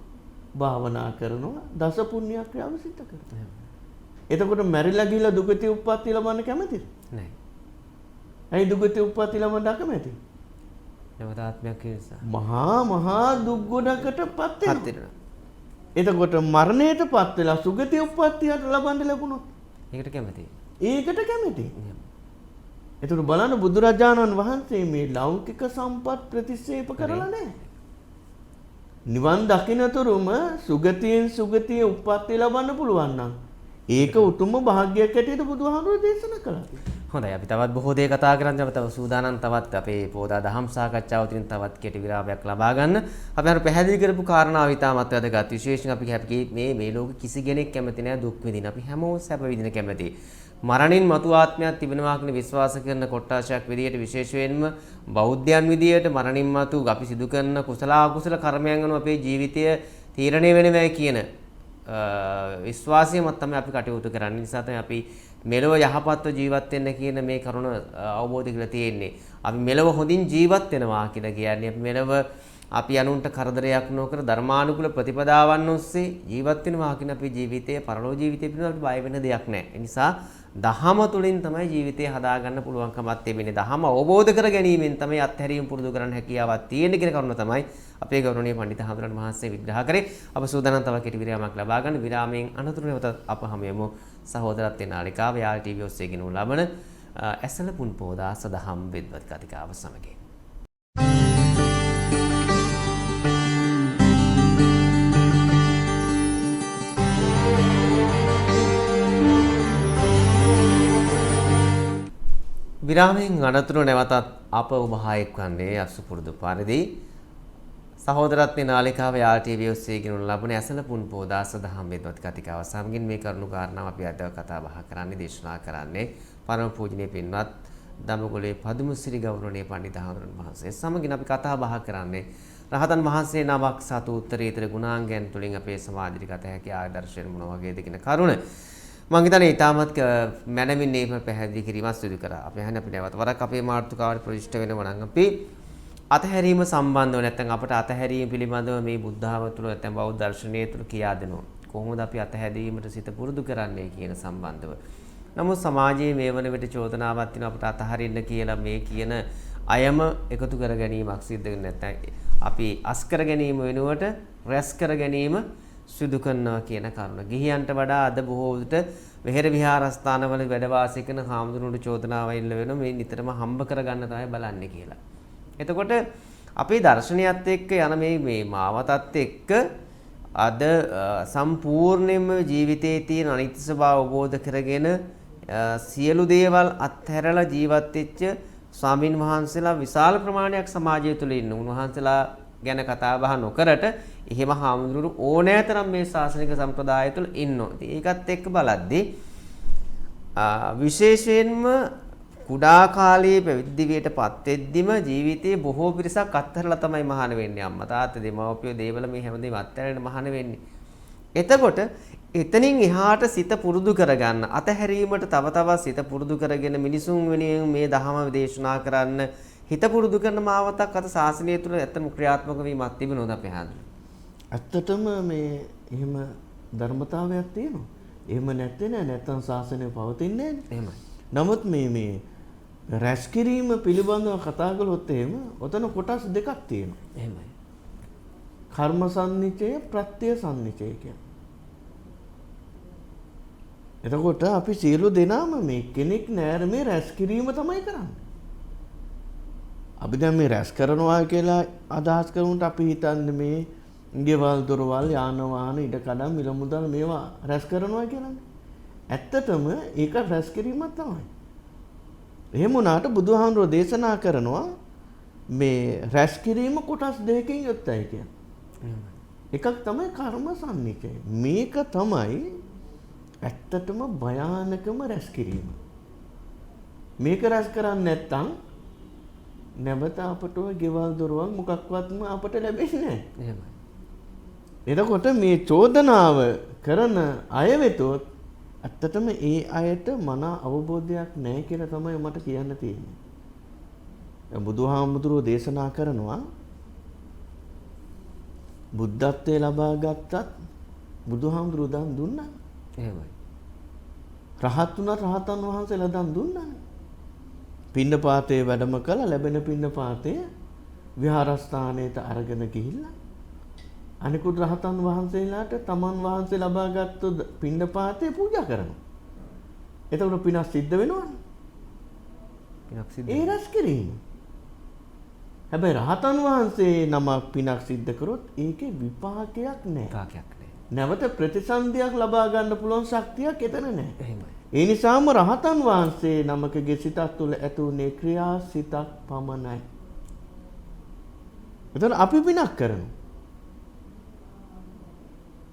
භාවනා කරනවා, දස පුණ්‍ය ක්‍රියාව සිද්ධ කරනවා. එතකොට මැරිලා ගිහලා දුගති උප්පත්ති ලබන්න කැමතිද? නැහැ. ඇයි දුගති උප්පත්ති ලබන්න අකමැති? නැවත ආත්මයක් නිසා. මහා දුක් ගොඩකටපත් වෙනවා. එතකොට මරණයටපත් වෙලා සුගති උප්පත්තියට ලබන්න ලැබුණොත් ඒකට කැමතියි. ඒකට කැමතියි. එතකොට බලන්න බුදුරජාණන් වහන්සේ මේ ලෞකික සම්පත් ප්‍රතික්ෂේප කරලා නැහැ. නිවන් දකින්නතුරුම සුගතියෙන් සුගතිය උප්පත්ති ලබන්න පුළුවන් නම් ඒක උතුම් භාග්‍යයක් ඇටියට බුදුහාමුදුරුවෝ දේශනා කළා. හොඳයි අපි තවත් බොහෝ දේ කතා කරන්න අපි තව සූදානම් තවත් අපේ පොදා දහම් සාකච්ඡාව තුළින් තවත් කෙටි විරාමයක් ලබා ගන්න. අපි අර පැහැදිලි කරපු කාරණාව ඉතාමත් වැදගත්. විශේෂයෙන් අපි හැපි මේ ලෝකෙ කිසි කෙනෙක් කැමති නැහැ දුක් විඳින. අපි හැමෝම සැප විඳින කැමති. මරණින් මතු ආත්මයක් තිබෙනවා කියන විශ්වාස කරන කොට්ටාශයක් විදියට විශේෂයෙන්ම බෞද්ධයන් විදියට මරණින් මතු අපි සිදු කරන කුසල අකුසල කර්මයන් අනුව අපේ ජීවිතය තීරණය වෙනවා කියන විශ්වාසයමත් තමයි අපි කටයුතු කරන්නේ. නිසා තමයි අපි මෙලොව යහපත්ව ජීවත් වෙන්න කියන මේ කරුණ අවබෝධ කරලා තියෙන්නේ. අපි මෙලොව හොඳින් ජීවත් වෙනවා කියලා කියන්නේ අපි මෙලොව අපි අනුන්ට කරදරයක් නොකර ධර්මානුකූල ප්‍රතිපදාවන් ඔස්සේ ජීවත් වෙනවා කියන අපේ ජීවිතයේ පරලෝක ජීවිතය පිළිබඳව අපිට බය වෙන දෙයක් නැහැ. ඒ නිසා දහම තුළින් තමයි ජීවිතය හදාගන්න පුළුවන්කමක් තිබෙන්නේ. දහම අවබෝධ කර ගැනීමෙන් තමයි අත්හැරීම පුරුදු කරන්න හැකියාවක් තියෙන කියන කරුණ තමයි අපේ ගෞරවනීය පඬිත හඳුනන මහත්සේ විග්‍රහ කරේ. අප සූදානම් තව කෙටි විරාමයක් ලබා ගන්න. විරාමයෙන් අනතුරු නැවත අප හමුවෙමු සහෝදරත්වයේ නාලිකාව යාල් ටීවී ඔස්සේ ගෙනු ලබන ඇසළ පුන් පොදා සදහම් විද්වත් කතිකාව සමග. විරාමයෙන් අනතුරු නැවතත් අප ඔබ හා එක්වන්නේ අසුපුරුදු පරිදි සහෝදරත්වයේ නාලිකාව යාල් ටීවී ඔස්සේ ගෙනු ලබන ඇසළ පුන් පොදාස දහම් වෙනවත් කතිකාව සමගින් මේ කරුණු කාරණාව අපි අද කතා බහ කරන්නේ දේශනා කරන්නේ පරම පූජනීය පින්වත් දඹගොළේ පදුමුසිරි ගෞරවනීය පඬිතු හාමුදුරන් වහන්සේ සමගින් අපි කතා බහ කරන්නේ රහතන් වහන්සේ නමක් සතු උත්තරීතර ගුණාංගයන් තුලින් අපේ සමාජයට ගත හැකි ආදර්ශයෙන් මොන වගේද කියන කරුණ මම හිතන්නේ ඊටමත් මනමින් මේ පැහැදිලි කිරීමක් සිදු කරා. අපි අහන්නේ අපි නැවත වරක් අපේ මාතෘකාවට ප්‍රවිෂ්ඨ වෙනවා නම් අපි අතහැරීම සම්බන්ධව නැත්නම් අපට අතහැරීම පිළිබඳව මේ බුද්ධාව තුළ නැත්නම් බෞද්ධ දර්ශනය තුළ කියා දෙනවා. කොහොමද අපි අතහැරීමට සිත පුරුදු කරන්නේ කියන සම්බන්ධව. නමුත් සමාජයේ මේ වන විට චෝදනාවක් තියෙනවා අපට අතහරින්න කියලා මේ කියන අයම එකතු කර ගැනීමක් සිද්ධ වෙන්නේ නැත්නම් අපි අස් කර ගැනීම වෙනුවට රැස් කර ගැනීම සිදු කරනවා කියන කරුණ. ගිහියන්ට වඩා අද බොහෝ විට වෙහෙර විහාරස්ථානවල වැඩ වාසය කරන හාමුදුරුවන්ට චෝදනාවක් ඉල්ල වෙනවා මේ නිතරම හම්බ කරගන්න තමයි බලන්නේ කියලා. එතකොට අපේ දර්ශනයත් එක්ක යන මේ මාවතත් එක්ක අද සම්පූර්ණයෙන්ම ජීවිතයේ තියෙන අනිත්‍ය ස්වභාව අවබෝධ කරගෙන සියලු දේවල් අත්හැරලා ජීවත් වෙච්ච ස්වාමින් වහන්සේලා විශාල ප්‍රමාණයක් සමාජය තුළ ඉන්න උන්වහන්සේලා ගැන කතා බහ නොකරට එහෙම හාමුදුරු ඕනෑතරම් මේ ශාසනික සම්ප්‍රදාය තුළ ඉන්නවා. ඒකත් එක්ක බලද්දී විශේෂයෙන්ම කුඩා කාලයේ පැවිදිවියට පත් වෙද්දිම ජීවිතයේ බොහෝ පිරිසක් අත්හැරලා තමයි මහාන වෙන්නේ. අම්මා තාත්තා දෙමව්පියෝ දේවල මේ හැමදේම අත්හැරගෙන මහාන වෙන්නේ. එතකොට එතනින් එහාට සිත පුරුදු කරගන්න අතහැරීමට තව තවත් සිත පුරුදු කරගෙන මිනිසුන් වෙනුවෙන් මේ ධහම දේශනා කරන්න හිත පුරුදු කරන මාවතක් අත ශාසනය තුළ ඇත්තම ක්‍රියාත්මක වීමක් තිබෙනවද අපේ හාමුදුරුවෝ? ඇත්තටම මේ එහෙම ධර්මතාවයක් තියෙනවා. එහෙම නැත්නම් නැත්තම් ශාසනය පවතින්නේ නැහැ. එහෙමයි. නමුත් මේ රැස් කිරීම පිළිබඳව කතා කළොත් එහෙම ඔතන කොටස් දෙකක් තියෙනවා. එහෙමයි. කර්ම සම්නිචය ප්‍රත්‍ය සම්නිචය කියන්නේ. එතකොට අපි සියලු දෙනාම මේ කෙනෙක් නෑර මේ රැස් කිරීම තමයි කරන්නේ. අපි දැන් මේ රැස් කරනවා කියලා අදහස් කරමුට අපි හිතන්නේ මේ ගෙවල් දොරවල් යාන වාහන ඉඩකඩම් මිල මුදල් මේවා රැස් කරනවා කියලානේ. ඇත්තටම ඒක රැස් කිරීමක් තමයි. එහෙම වුණාට බුදුහාමුදුරෝ දේශනා කරනවා මේ රැස් කිරීම කොටස් දෙකකින් යුක්තයි කියන්නේ. එකක් තමයි කර්ම සම්නිචය. මේක තමයි ඇත්තටම භයානකම රැස් කිරීම. මේක රැස් කරන්නේ නැත්නම් නැවත අපට ගෙවල් දොරවල් මොකක්වත්ම අපට ලැබෙන්නේ නැහැ. එහෙමයි. එතකොට මේ චෝදනාව කරන අය වෙතොත් ඇත්තටම ඒ අයට මන අවබෝධයක් නැහැ කියලා තමයි මට කියන්න තියෙන්නේ. බුදුහාමුදුරුවෝ දේශනා කරනවා බුද්ධත්වයේ ලබා ගත්තත් බුදුහාමුදුරුවෝ දන් දුන්නා. එහෙමයි. රහත් වුණා රහතන් වහන්සේලා දන් දුන්නා. පින්නපාතේ වැඩම කළා ලැබෙන පින්නපාතේ විහාරස්ථානයට අරගෙන ගිහිල්ලා අනිකුත් රහතන් වහන්සේලාට තමන් වහන්සේ ලබාගත් පින්නපාතේ පූජා කරනවා. එතකොට පිනක් සිද්ධ වෙනවනේ. පිනක් සිද්ධ. ඒ රැස් කිරීම. හැබැයි රහතන් වහන්සේ නමක් පිනක් සිද්ධ කරොත් ඒකේ විපාකයක් නැහැ. විපාකයක් නැහැ. නැවත ප්‍රතිසන්දියක් ලබා ගන්න පුළුවන් ශක්තියක් එතන නැහැ. එහෙමයි. ඒ නිසාම රහතන් වහන්සේ නමකගේ සිතක් තුළ ඇතුනේ ක්‍රියාසිතක් පමණයි. එතන අපි පිනක් කරනවා.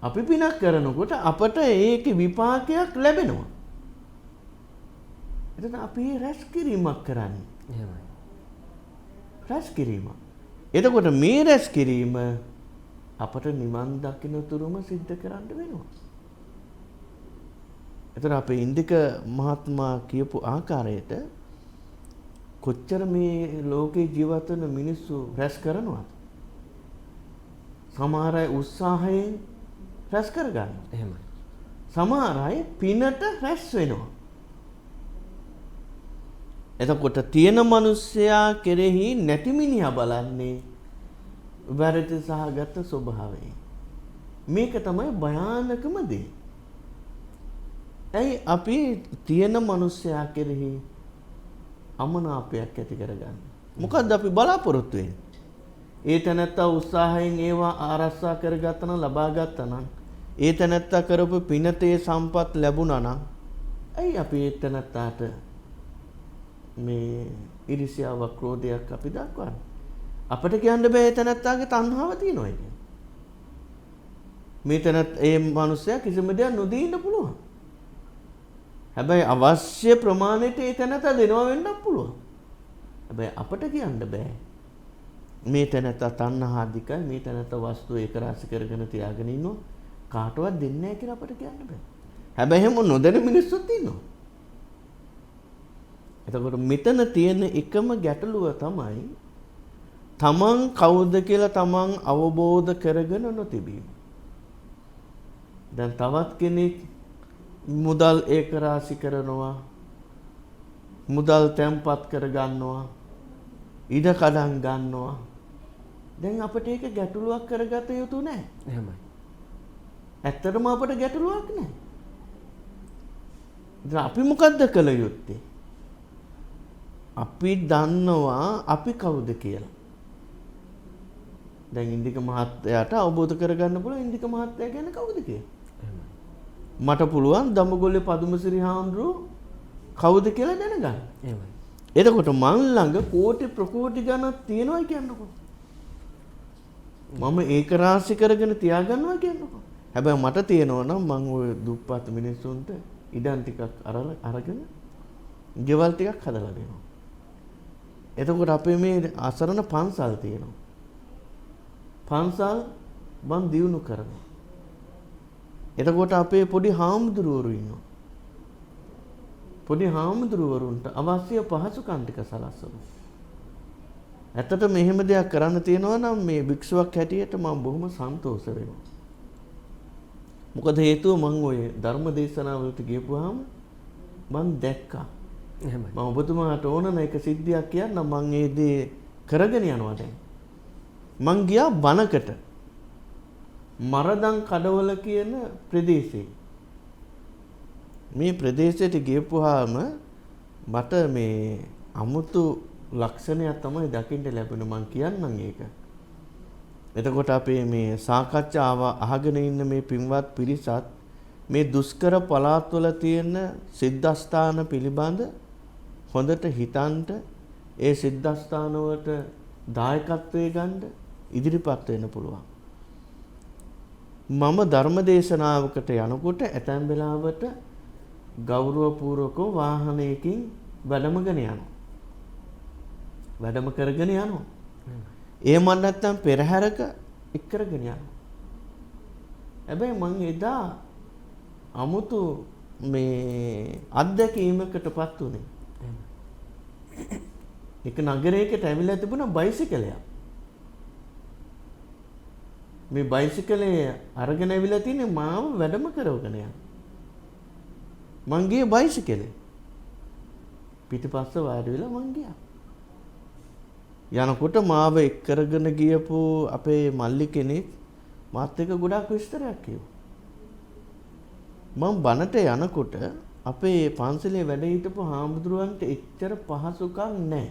අපි පිනක් කරනකොට අපට ඒකේ විපාකයක් ලැබෙනවා. එතන අපි රැස් කිරීමක් කරන්නේ. එහෙමයි. රැස් කිරීම. එතකොට මේ රැස් කිරීම අපට නිවන් දකින්න තුරුම සිද්ධ කරන්න වෙනවා. එතන අපේ ඉන්දික මහත්මයා කියපු ආකාරයට කොච්චර මේ ලෝකේ ජීවත් වෙන මිනිස්සු රැස් කරනවද? සමහර අය උත්සාහයෙන් රැස් කරගන්නවා. එහෙමයි. සමහර අය පිනට රැස් වෙනවා. එතකොට තියෙන මිනිස්සයා කෙරෙහි නැති මිනිහා බලන්නේ වැරදි සහගත ස්වභාවයෙන්. මේක තමයි භයානකම දේ. ඇයි අපි තියෙන මිනිස්සයා කෙරෙහි අමනාපයක් ඇති කරගන්නේ? මොකද්ද අපි බලාපොරොත්තු වෙන්නේ? ඒ තැනත්තා උත්සාහයෙන් ඒවා ආරක්ෂා කරගත්තා නම් ලබා ගත්තා නම් ඒ තැනත්තා කරපු පිනතේ සම්පත් ලැබුණා නම් ඇයි අපි ඒ තැනත්තාට මේ ඉරිසියාවක් ක්‍රෝධයක් අපි දක්වන්නේ? අපිට කියන්න බෑ ඒ තැනත්තාගේ තණ්හාව තියෙනවා කියන්නේ. මේ තැනත් ඒ මනුස්සයා කිසිම දෙයක් නොදී ඉන්න පුළුවන්. හැබැයි අවශ්‍ය ප්‍රමාණයට ඒ තැනත්ත දෙනවා වෙන්නත් පුළුවන්. හැබැයි අපිට කියන්න බෑ මේ තැනත්ත තණ්හා අධිකයි මේ තැනත්ත වස්තු ඒක රාශි කරගෙන තියාගෙන ඉන්නවා කාටවත් දෙන්නේ නැහැ කියලා අපිට කියන්න බෑ. හැබැයි එහෙම නොදැන මිනිස්සුත් ඉන්නවා. එතකොට මෙතන තියෙන එකම ගැටලුව තමයි තමන් කවුද කියලා තමන් අවබෝධ කරගෙන නොතිබීම. දැන් තවත් කෙනෙක් මුදල් ඒක රාශි කරනවා මුදල් තැන්පත් කර ගන්නවා ඉඩ කඩම් ගන්නවා. දැන් අපිට ඒක ගැටලුවක් කරගත යුතු නැහැ. එහෙමයි. ඇත්තටම අපිට ගැටලුවක් නැහැ. දැන් අපි මොකද්ද කළ යුත්තේ? අපි දන්නවා අපි කවුද කියලා. දැන් ඉන්දික මහත්තයාට අවබෝධ කරගන්න පුළුවන් ඉන්දික මහත්තයා කියන්නේ කවුද කියලා. මට පුළුවන් දඹගොල්ලේ පදුමසිරි හාමුදුරුවෝ කවුද කියලා දැනගන්න. එහෙමයි. එතකොට මන් ළඟ කෝටි ප්‍රකෝටි ගණන් තියෙනවා කියන්නකො. මම ඒක රාශි කරගෙන තියාගන්නවා කියන්නකො. හැබැයි මට තියෙනවා නම් මම ওই දුප්පත් මිනිස්සුන්ට ඉඩම් ටිකක් අරගෙන ගෙවල් ටිකක් හදලා දෙනවා. එතකොට අපේ මේ අසරණ පන්සල් තියෙනවා. පන්සල් මන් දියුණු කරනවා. එතකොට අපේ පොඩි හාමුදුරුවරු ඉන්නවා. පොඩි හාමුදුරුවරුන්ට අවශ්‍ය පහසුකම් ටික සලස්වනවා. ඇත්තට මෙහෙම දෙයක් කරන්න තියෙනවා නම් මේ භික්ෂුවක් හැටියට මම බොහොම සන්තෝෂ වෙනවා. මොකද හේතුව මම ওই ධර්ම දේශනාවලට ගියපුවාම මම දැක්කා. එහෙමයි. මම ඔබතුමාට ඕන එක සිද්ධියක් කියන්න මම ඒ දේ කරගෙන යනවා දැන්. මං ගියා බණකට. මරදම් කඩවල කියන ප්‍රදේශේ. මේ ප්‍රදේශයට ගියපුවාම මට මේ අමුතු ලක්ෂණයක් තමයි දකින්න ලැබුණේ මං කියන්නම් ඒක. එතකොට අපේ මේ සාකච්ඡාව අහගෙන ඉන්න මේ පින්වත් පිරිසත් මේ දුෂ්කර පළාත්වල තියෙන සිද්ධාස්ථාන පිළිබඳ හොඳට හිතන්ට ඒ සිද්ධාස්ථාන වලට දායකත්වයේ ගන්න ඉදිරිපත් වෙන්න පුළුවන්. මම ධර්ම දේශනාවකට යනකොට ඇතැම් වෙලාවට ගෞරවපූර්වකව වාහනයකින් වැඩමගෙන යනවා. වැඩම කරගෙන යනවා. එහෙම නැත්නම් පෙරහැරක එක්කරගෙන යනවා. හැබැයි මං එදා අමුතු මේ අත්දැකීමකටපත් උනේ. එක නගරයකට ඇවිල්ලා තිබුණා බයිසිකලයක්. මේ බයිසිකලේ අරගෙන ඇවිල්ලා තින්නේ මාව වැඩම කරවගෙන යන. මං ගියේ බයිසිකලේ. පිටිපස්ස වාඩි වෙලා මං ගියා. යනකොට මාව එක් කරගෙන ගියපු අපේ මල්ලි කෙනෙක් මාත් එක්ක ගොඩාක් විස්තරයක් කිව්වා. මම බණට යනකොට අපේ පන්සලේ වැඩ හිටපු හාමුදුරුවන්ට එච්චර පහසුකම් නැහැ.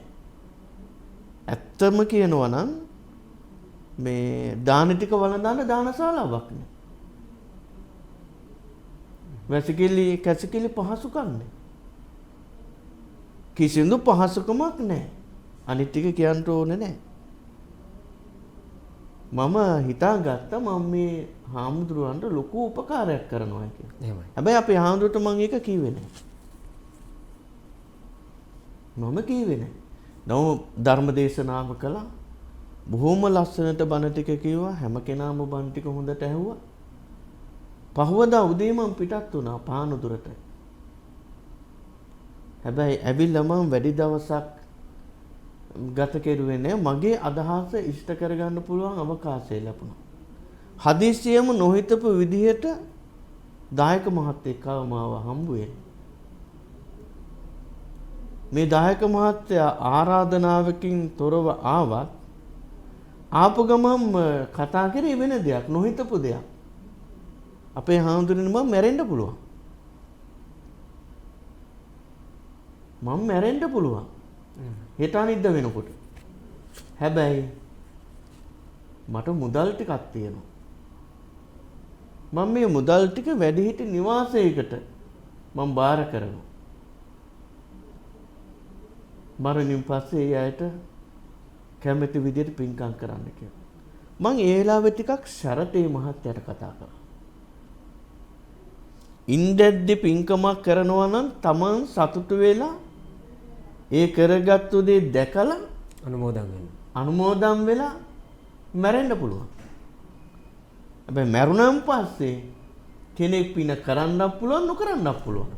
ඇත්තම කියනවා නම් මේ දාන ටික වළඳන දානශාලාවක් නේ. වැසිකිලි කැසිකිලි පහසුකම් නැහැ. කිසිදු පහසුකමක් නැහැ. අනිත් ටික කියන්න ඕනේ නැහැ. මම හිතාගත්තා මම මේ හාමුදුරුවන්ට ලොකු උපකාරයක් කරනවා කියලා. එහෙමයි. හැබැයි අපේ හාමුදුරුවන්ට මම ඒක කිව්වේ නැහැ. මම කිව්වේ නැහැ. නෝ ධර්ම දේශනාව කළා. බොහොම ලස්සනට බණ ටික කිව්වා. හැම කෙනාම බණ ටික හොඳට ඇහුවා. පහවදා උදේ මම පිටත් වුණා පානුදුරට. හැබැයි ඇවිල්ලා මම වැඩි දවසක් ගත කෙරුවේ නැහැ. මගේ අදහස ඉෂ්ට කරගන්න පුළුවන් අවකාශය ලැබුණා. හදිස්සියම නොහිතපු විදිහට දායක මහත්තයෙක් මාව හම්බ වෙන්නේ. මේ දායක මහත්තයා ආරාධනාවකින් තොරව ආවත් ආපු ගමන් කතා කරේ වෙන දෙයක් නොහිතපු දෙයක්. අපේ හාමුදුරනේ මම මැරෙන්න පුළුවන්. මම මැරෙන්න පුළුවන්. හෙට අනිද්ද වෙනකොට. හැබැයි මට මුදල් ටිකක් තියෙනවා. මම මේ මුදල් ටික වැඩිහිටි නිවාසයකට මම බාර කරනවා. මරණින් පස්සේ ඒ අයට කැමති විදියට පින්කම් කරන්න කියලා. මං ඒ වෙලාවෙ ටිකක් සරතේ මහත්තයාට කතා කරා. ඉන්දැද්දි පින්කමක් කරනවා නම් Taman සතුටු වෙලා ඒ කරගත්තු දේ දැකලා අනුමෝදන් වෙලා මැරෙන්න පුළුවන්. හැබැයි මැරුණාන් පස්සේ කෙනෙක් පින කරන්නත් පුළුවන් නොකරන්නත් පුළුවන්.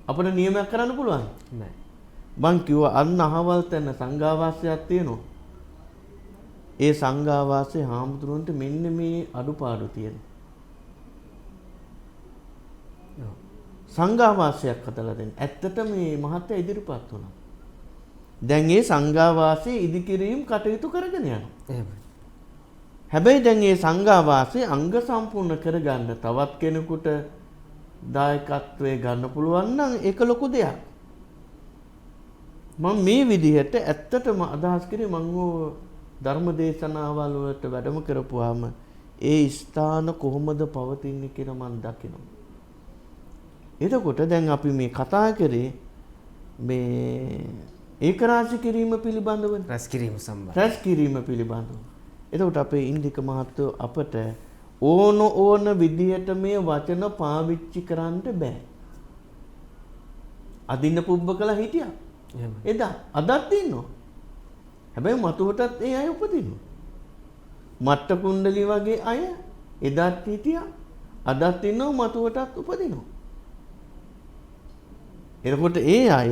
අපිට නියමයක් කරන්න පුළුවන් නෑ. මං කිව්වා අන්න අහවල් තැන සංඝාවාසයක් තියෙනවා. ඒ සංඝාවාසයේ හාමුදුරුවන්ට මෙන්න මේ අඩුපාඩු තියෙනවා. සංඝාවාසයක් හදලා දෙන්න. ඇත්තට මේ මහත්තයා ඉදිරිපත් වුණා. දැන් මේ සංඝාවාසයේ ඉදිකිරීම කටයුතු කරගෙන යනවා. එහෙමයි. හැබැයි දැන් මේ සංඝාවාසයේ අංග සම්පූර්ණ කරගන්න තවත් කෙනෙකුට දායකත්වයේ ගන්න පුළුවන් නම් ඒක ලොකු දෙයක්. මම මේ විදිහට ඇත්තටම අදහස් කරේ මම ධර්ම දේශනාවල් වලට වැඩම කරපුවාම ඒ ස්ථාන කොහොමද පවතින්නේ කියලා මම දකිනවා. එතකොට දැන් අපි මේ කතා කරේ මේ ඒකරාශී කිරීම පිළිබඳව රැස් කිරීම සම්බන්ධ. රැස් කිරීම පිළිබඳව. එතකොට අපේ ඉන්දික මහත්තයෝ අපට ඕන විදියට මේ වචන පාවිච්චි කරන්න බෑ. අදින්න පුබ්බ කළා හිටියා. එදා අදත් ඉන්නවා. හැබැයි මතුවටත් ඒ අය උපදිනවා. මට්ට කුණ්ඩලි වගේ අය එදාත් හිටියා. අදත් ඉන්නවා මතුවටත් උපදිනවා. එතකොට ඒ අය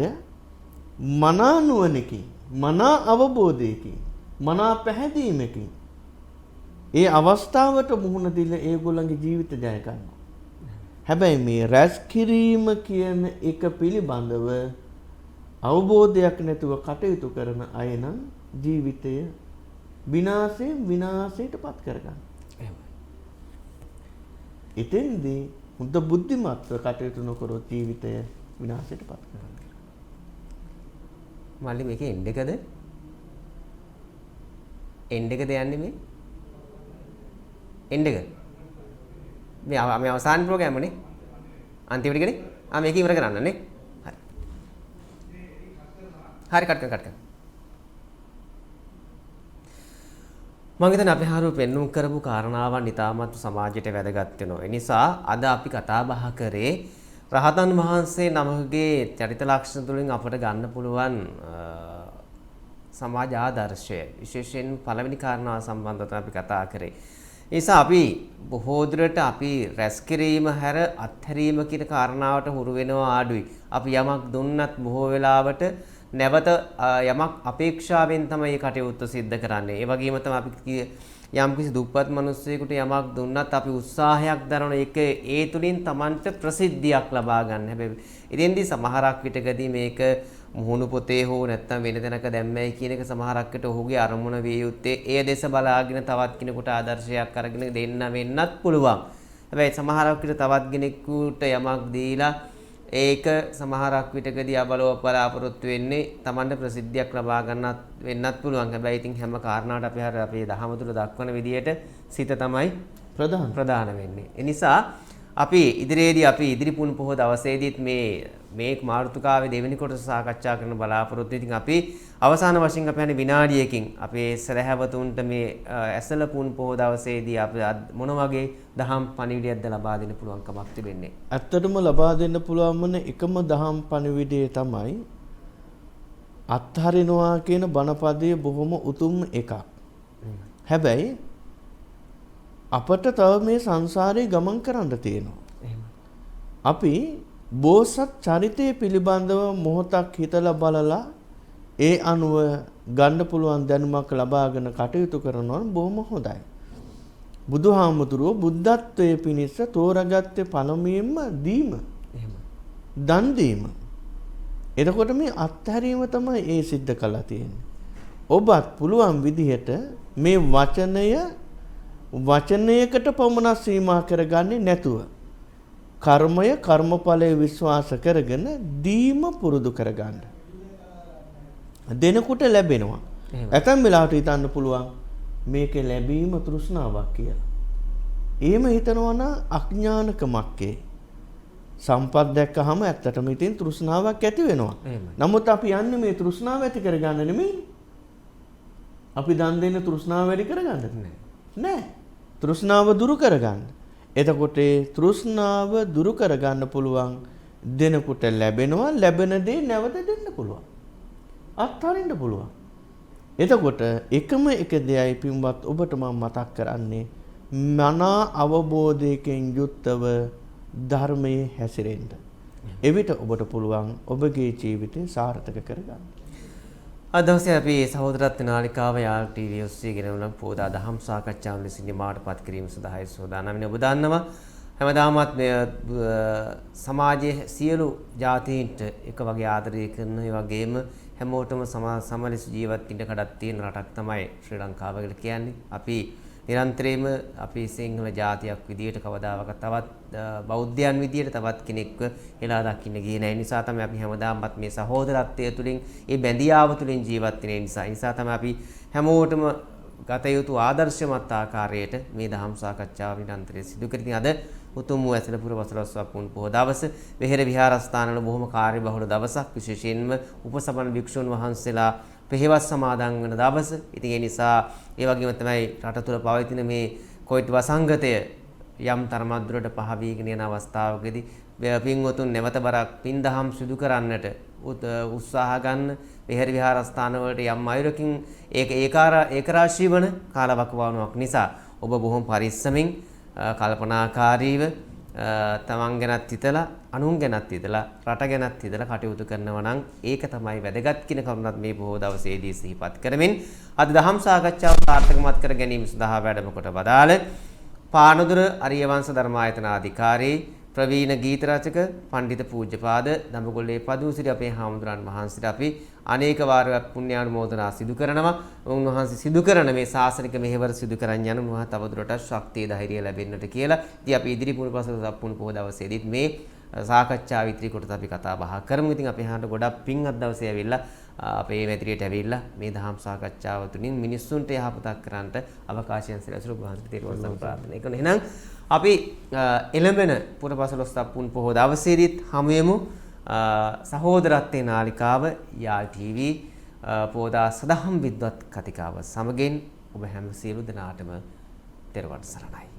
මනා නුවණකින්, මනා අවබෝධයකින්, මනා පැහැදීමකින් ඒ අවස්ථාවට මුහුණ දීලා ඒගොල්ලන්ගේ ජීවිත ජය ගන්නවා. හැබැයි මේ රැස් කිරීම කියන එක පිළිබඳව අවබෝධයක් නැතුව කටයුතු කරන අය නම් ජීවිතය විනාශයටපත් කරගන්න. එහෙමයි. එතෙන්දී හොඳ බුද්ධිමත්ව කටයුතු නොකරොත් ජීවිතය විනාශයටපත් කරගන්න. මල්ලි මේකේ එන්ඩ් එකද? එන්ඩ් එකද යන්නේ මේ? එන්ඩ් එක. මේ අවසාන ප්‍රෝග්‍රෑම් නේ. අන්තිමට ගනේ. මේක ඉවර කරන්න නේ. හරි කට් කරන්න. මම හිතන්නේ අපි හාරු පෙන්눔 කරපු කාරණාවන් ඉතාමත් සමාජයට වැදගත් වෙනවා. ඒ නිසා අද අපි කතා බහ කරේ රහතන් වහන්සේ නමකගේ චරිත ලක්ෂණ තුලින් අපට ගන්න පුළුවන් සමාජ ආදර්ශය. විශේෂයෙන් පළවෙනි කාරණාව සම්බන්ධව තමයි අපි කතා කරේ. ඒ නිසා අපි බොහෝ දුරට අපි රැස් කිරීම හැර අත්හැරීම කියන කාරණාවට හුරු වෙනවා ආඩුයි. අපි යමක් දුන්නත් බොහෝ වෙලාවට නැවත යමක් අපේක්ෂාවෙන් තමයි කටයුත්ත සිද්ධ කරන්නේ. ඒ වගේම තමයි අපි යම්කිසි දුප්පත් මිනිස්සෙකුට යමක් දුන්නත් අපි උත්සාහයක් දරන එක ඒ තුලින් Tamanට ප්‍රසිද්ධියක් ලබා ගන්න. හැබැයි ඉතින්දී සමහරක් විටකදී මේක මුහුණු පොතේ හෝ නැත්නම් වෙන තැනක දැම්මයි කියන එක සමහරක් විට ඔහුගේ අරමුණ විය යුත්තේ ඒ දේශ බලාගෙන තවත් කෙනෙකුට ආදර්ශයක් අරගෙන දෙන්න වෙන්නත් පුළුවන්. හැබැයි සමහරක් විට තවත් කෙනෙකුට යමක් දීලා ඒක සමහරක් විටකදී අබලව බලාපොරොත්තු වෙන්නේ Tamanට ප්‍රසිද්ධියක් ලබා ගන්නත් වෙන්නත් පුළුවන්. හැබැයි ඉතින් හැම කාරණාවට අපි අපේ දහම තුල දක්වන විදියට සිත තමයි ප්‍රධාන වෙන්නේ. ඒ නිසා අපි ඉදිරියේදී අපි ඉදිරි පුන් පොහොය දවසේදීත් මේ මාතෘකාවේ දෙවෙනි කොටස සාකච්ඡා කරන බලාපොරොත්තු. ඉතින් අපි අවසාන වශයෙන් අපි යන්නේ විනාඩියකින් අපේ සරහැවතුන්ට මේ ඇසල පුන් පොහොය දවසේදී අපි මොන වගේ දහම් පණිවිඩයක්ද ලබා දෙන්න පුළුවන් කමක් තිබෙන්නේ? ඇත්තටම ලබා දෙන්න පුළුවන් මොන එකම දහම් පණිවිඩය තමයි අත්හරිනවා කියන බණපදයේ බොහොම උතුම් එකක්. හැබැයි අපට තව මේ සංසාරේ ගමන් කරන්න තියෙනවා. අපි බෝසත් චරිතය පිළිබඳව මොහොතක් හිතලා බලලා ඒ අනුව ගන්න පුළුවන් දැනුමක් ලබාගෙන කටයුතු කරනවා බොහොම හොඳයි. බුදුහාමුදුරුවෝ බුද්ධත්වයේ පිණිස තෝරාගත්තේ පළමුවෙන්ම දීම. දන් දීම. එතකොට මේ අත්හැරීම තමයි ඒ සිද්ධ කළා තියෙන්නේ. ඔබත් පුළුවන් විදිහට මේ වචනයකට පමණ සීමා කරගන්නේ නැතුව කර්මය කර්මඵලයේ විශ්වාස කරගෙන දීම පුරුදු කරගන්න. දෙනකොට ලැබෙනවා. ඇතැම් වෙලාවට හිතන්න පුළුවන් මේකේ ලැබීම තෘෂ්ණාවක් කියලා. එහෙම හිතනවා නම් අඥානකමක්කේ. සම්පත් දැක්කහම ඇත්තටම ඉතින් තෘෂ්ණාවක් ඇති වෙනවා. නමුත් අපි යන්නේ මේ තෘෂ්ණාව ඇති කරගන්න නෙමෙයි. අපි දන් දෙන්න තෘෂ්ණාව වැඩි කරගන්නද? නෑ. තෘෂ්ණාව දුරු කරගන්න. එතකොට තෘෂ්ණාව දුරු කරගන්න පුළුවන් දෙනකොට ලැබෙනවා. ලැබෙන දේ නැවත දෙන්න පුළුවන්. අත්හරින්න පුළුවන්. එතකොට එකම එක දෙයයි පින්වත් ඔබට මම මතක් කරන්නේ මනා අවබෝධයකින් යුක්තව ධර්මයේ හැසිරෙන්න. එවිට ඔබට පුළුවන් ඔබගේ ජීවිතය සාර්ථක කරගන්න. අද දවසේ අපි සහෝදරත්ව නාලිකාව යාල් ටීවී ඔස්සේ ගෙනවන පොදා දහම් සාකච්ඡාවන් ලෙසින් නිමාටපත් කිරීම සඳහායි සෝදානම් වෙන්නේ. ඔබ දන්නවා හැමදාමත් මේ සමාජයේ සියලු ජාතීන්ට එක වගේ ආදරය කරන ඒ වගේම හැමෝටම සමලෙස ජීවත් වෙන්න කඩක් තියෙන රටක් තමයි ශ්‍රී ලංකාව කියලා කියන්නේ. අපි නිරන්තරයෙන්ම අපි සිංහල ජාතියක් විදියට කවදාවත් තවත් බෞද්ධයන් විදියට තවත් කෙනෙක්ව එලා දකින්න ගියේ නැහැ. ඒ නිසා තමයි අපි හැමදාමත් මේ සහෝදරත්වය තුලින් ඒ බැඳියාව තුලින් ජීවත් වෙන නිසා තමයි අපි හැමෝටම ගත යුතු ආදර්ශමත් ආකාරයට මේ දහම් සාකච්ඡාව නිරන්තරයෙන් සිදු කරමින් අද උතුම් වූ ඇසළ පුර වසලස්වක් වුන් පොහොය දවස වෙහෙර විහාරස්ථානවල බොහොම කාර්යබහුල දවසක් විශේෂයෙන්ම උපසමන භික්ෂුන් වහන්සේලා පෙහෙවස් සමාදන් වන දවස. ඉතින් ඒ නිසා ඒ වගේම තමයි රට තුළ පවතින මේ කොවිඩ් වසංගතය යම් තරමක් දුරට පහ වීගෙන යන අවස්ථාවකදී පින්වතුන් නැවත බරක් පින්දහම් සිදු කරන්නට උත්සාහ ගන්න වෙහෙර විහාරස්ථානවලට යම් අයුරකින් ඒකරාශී වන කාලවකවානුවක් නිසා ඔබ බොහොම පරිස්සමින් කල්පනාකාරීව තමන් ගැනත් හිතලා අනුන් ගැනත් හිතලා රට ගැනත් හිතලා කටයුතු කරනවා නම් ඒක තමයි වැදගත් කියන කරුණත් මේ බොහෝ දවසේදී සිහිපත් කරමින් අද දහම් සාකච්ඡාව සාර්ථකමත් කර ගැනීම සඳහා වැඩම කොට වදාළ පානදුර අරියවංශ ධර්මායතනාධිකාරී ප්‍රවීණ ගීත රචක පඬිත පූජ්‍යපාද දඹගොල්ලේ පදුසිරි අපේ හාමුදුරන් වහන්සේට අපි අනේක වාරයක් පුණ්‍යානුමෝදනා සිදු කරනවා. උන්වහන්සේ සිදු කරන මේ ශාසනික මෙහෙවර සිදු කරන් යන උන්වහන්සේ තවදුරටත් ශක්තිය ධෛර්යය ලැබෙන්නට කියලා. ඉතින් අපි ඉදිරි පුරපසල සප්පුණු පොහොය දවසේදීත් මේ සාකච්ඡාව ඉදිරි කොටස අපි කතා බහ කරමු. ඉතින් අපි හාන්ට ගොඩක් පිං අද දවසේ ඇවිල්ලා අපේ මැදිරියට ඇවිල්ලා මේ දහම් සාකච්ඡාව තුළින් මිනිස්සුන්ට යහපතක් කරන්නට අවකාශයන් සැලසුණු වහන්සේට තෙරුවන් ප්‍රාර්ථනා කරනවා. එහෙනම් අපි එළඹෙන පුරපසල සප්පුණු පොහොය දවසේදීත් හමු වෙමු. සහෝදරත්වයේ නාලිකාව යාල් ටීවී පොදා සදහම් විද්වත් කතිකාව සමගින් ඔබ හැම සියලු දෙනාටම තෙරුවන් සරණයි.